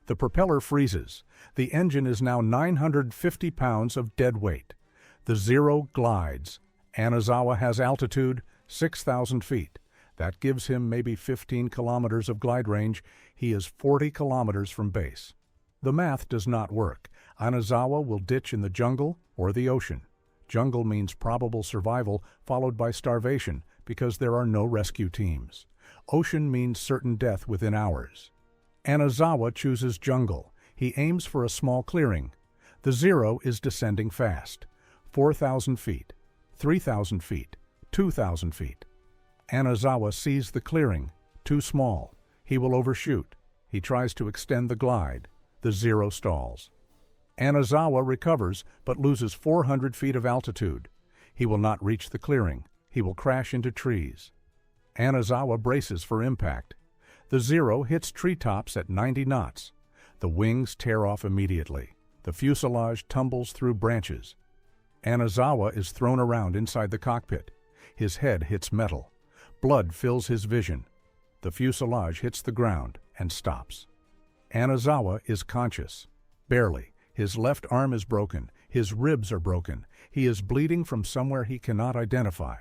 The propeller freezes. The engine is now 950 pounds of dead weight. The Zero glides. Anazawa has altitude 6,000 feet. That gives him maybe 15 kilometers of glide range. He is 40 kilometers from base. The math does not work. Anazawa will ditch in the jungle or the ocean. Jungle means probable survival followed by starvation because there are no rescue teams. Ocean means certain death within hours. Anazawa chooses jungle. He aims for a small clearing. The Zero is descending fast. 4,000 feet, 3,000 feet, 2,000 feet. Anazawa sees the clearing. Too small. He will overshoot. He tries to extend the glide. The Zero stalls. Anazawa recovers but loses 400 feet of altitude. He will not reach the clearing. He will crash into trees. Anazawa braces for impact. The Zero hits treetops at 90 knots. The wings tear off immediately. The fuselage tumbles through branches. Anazawa is thrown around inside the cockpit. His head hits metal. Blood fills his vision. The fuselage hits the ground and stops. Anazawa is conscious. Barely. His left arm is broken. His ribs are broken. He is bleeding from somewhere he cannot identify.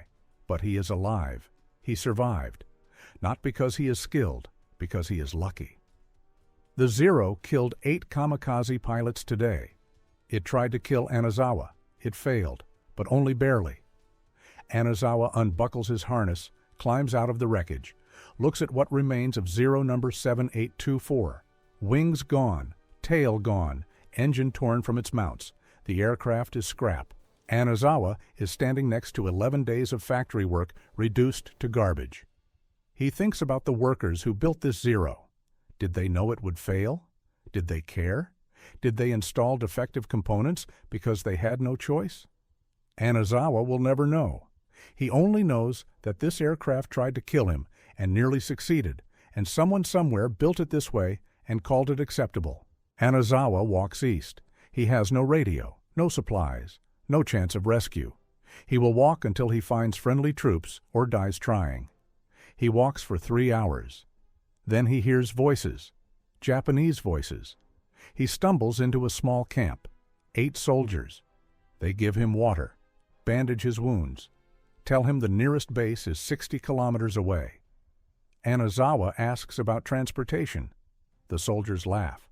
But he is alive. He survived. Not because he is skilled, because he is lucky. The Zero killed 8 kamikaze pilots today. It tried to kill Anazawa. It failed, but only barely. Anazawa unbuckles his harness, climbs out of the wreckage, looks at what remains of Zero number 7824. Wings gone, tail gone, engine torn from its mounts. The aircraft is scrap. Anazawa is standing next to 11 days of factory work reduced to garbage. He thinks about the workers who built this Zero. Did they know it would fail? Did they care? Did they install defective components because they had no choice? Anazawa will never know. He only knows that this aircraft tried to kill him and nearly succeeded, and someone somewhere built it this way and called it acceptable. Anazawa walks east. He has no radio, no supplies, no chance of rescue. He will walk until he finds friendly troops or dies trying. He walks for 3 hours. Then he hears voices, Japanese voices. He stumbles into a small camp. 8 soldiers. They give him water, bandage his wounds, tell him the nearest base is 60 kilometers away. Anazawa asks about transportation. The soldiers laugh.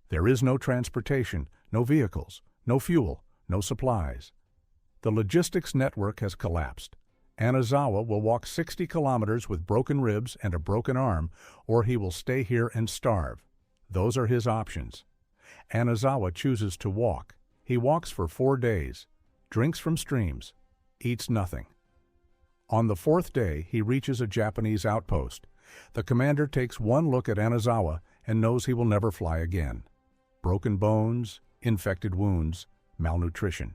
There is no transportation, no vehicles, no fuel, no supplies. The logistics network has collapsed. Anazawa will walk 60 kilometers with broken ribs and a broken arm, or he will stay here and starve. Those are his options. Anazawa chooses to walk. He walks for 4 days, drinks from streams, eats nothing. On the 4th day, he reaches a Japanese outpost. The commander takes one look at Anazawa and knows he will never fly again. Broken bones, infected wounds, malnutrition.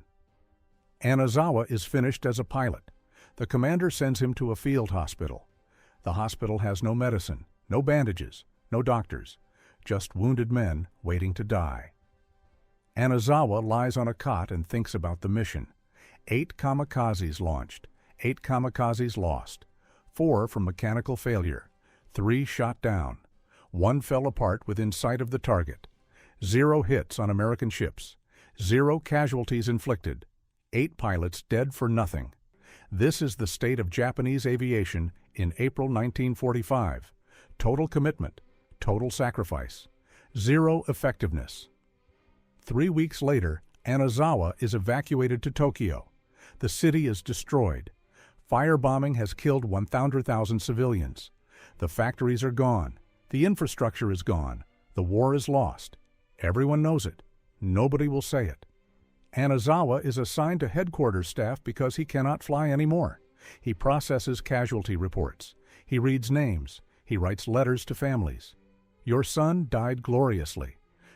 Anazawa is finished as a pilot. The commander sends him to a field hospital. The hospital has no medicine, no bandages, no doctors, just wounded men waiting to die. Anazawa lies on a cot and thinks about the mission. 8 kamikazes launched, 8 kamikazes lost, 4 from mechanical failure, 3 shot down, 1 fell apart within sight of the target, 0 hits on American ships, 0 casualties inflicted, 8 pilots dead for nothing. This is the state of Japanese aviation in April 1945. Total commitment, total sacrifice, 0 effectiveness. 3 weeks later, Anazawa is evacuated to Tokyo. The city is destroyed. Firebombing has killed 100,000 civilians. The factories are gone. The infrastructure is gone. The war is lost. Everyone knows it. Nobody will say it. Anazawa is assigned to headquarters staff because he cannot fly anymore. He processes casualty reports. He reads names. He writes letters to families. Your son died gloriously.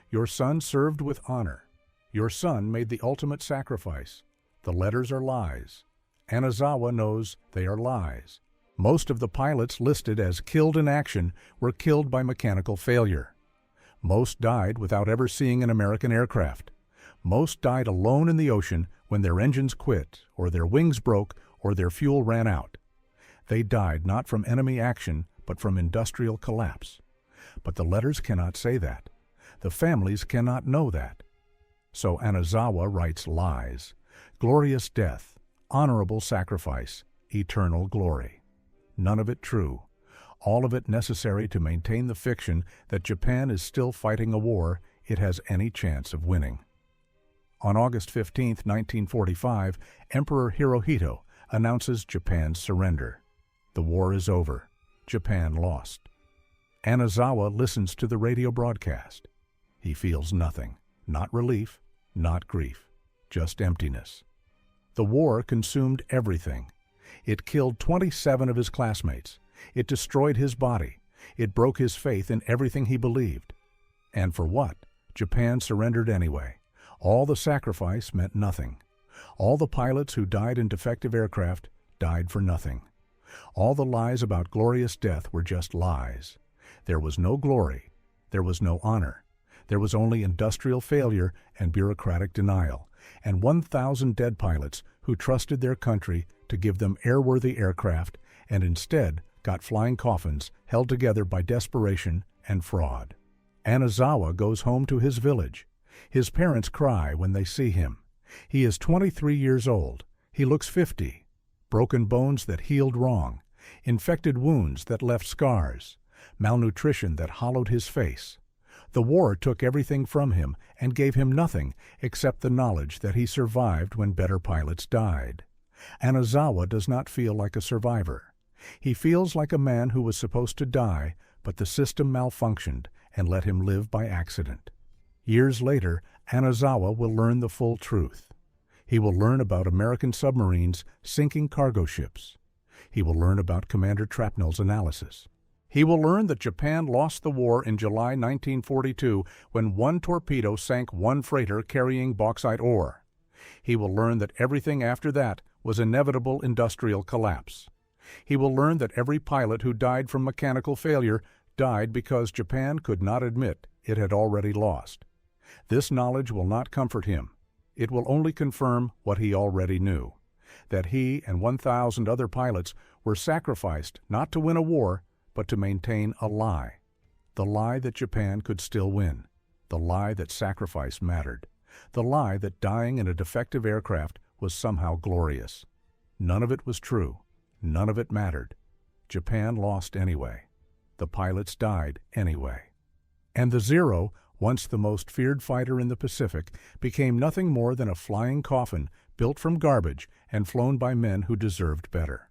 Your son served with honor. Your son made the ultimate sacrifice. The letters are lies. Anazawa knows they are lies. Most of the pilots listed as killed in action were killed by mechanical failure. Most died without ever seeing an American aircraft. Most died alone in the ocean when their engines quit, or their wings broke, or their fuel ran out. They died not from enemy action, but from industrial collapse. But the letters cannot say that. The families cannot know that. So Anazawa writes lies. Glorious death, honorable sacrifice, eternal glory. None of it true. All of it necessary to maintain the fiction that Japan is still fighting a war it has any chance of winning. On August 15, 1945, Emperor Hirohito announces Japan's surrender. The war is over. Japan lost. Anazawa listens to the radio broadcast. He feels nothing, not relief, not grief, just emptiness. The war consumed everything. It killed 27 of his classmates. It destroyed his body. It broke his faith in everything he believed. And for what? Japan surrendered anyway. All the sacrifice meant nothing. All the pilots who died in defective aircraft died for nothing. All the lies about glorious death were just lies. There was no glory. There was no honor. There was only industrial failure and bureaucratic denial, and 1,000 dead pilots who trusted their country to give them airworthy aircraft and instead got flying coffins held together by desperation and fraud. Anazawa goes home to his village. His parents cry when they see him. He is 23 years old. He looks 50. Broken bones that healed wrong, infected wounds that left scars, malnutrition that hollowed his face. The war took everything from him and gave him nothing except the knowledge that he survived when better pilots died. Anazawa does not feel like a survivor. He feels like a man who was supposed to die, but the system malfunctioned and let him live by accident. Years later, Anazawa will learn the full truth. He will learn about American submarines sinking cargo ships. He will learn about Commander Trapnell's analysis. He will learn that Japan lost the war in July 1942 when one torpedo sank one freighter carrying bauxite ore. He will learn that everything after that was inevitable industrial collapse. He will learn that every pilot who died from mechanical failure died because Japan could not admit it had already lost. This knowledge will not comfort him. It will only confirm what he already knew, that he and 1,000 other pilots were sacrificed not to win a war, but to maintain a lie. The lie that Japan could still win. The lie that sacrifice mattered. The lie that dying in a defective aircraft was somehow glorious. None of it was true. None of it mattered. Japan lost anyway. The pilots died anyway. And the Zero, once the most feared fighter in the Pacific, became nothing more than a flying coffin built from garbage and flown by men who deserved better.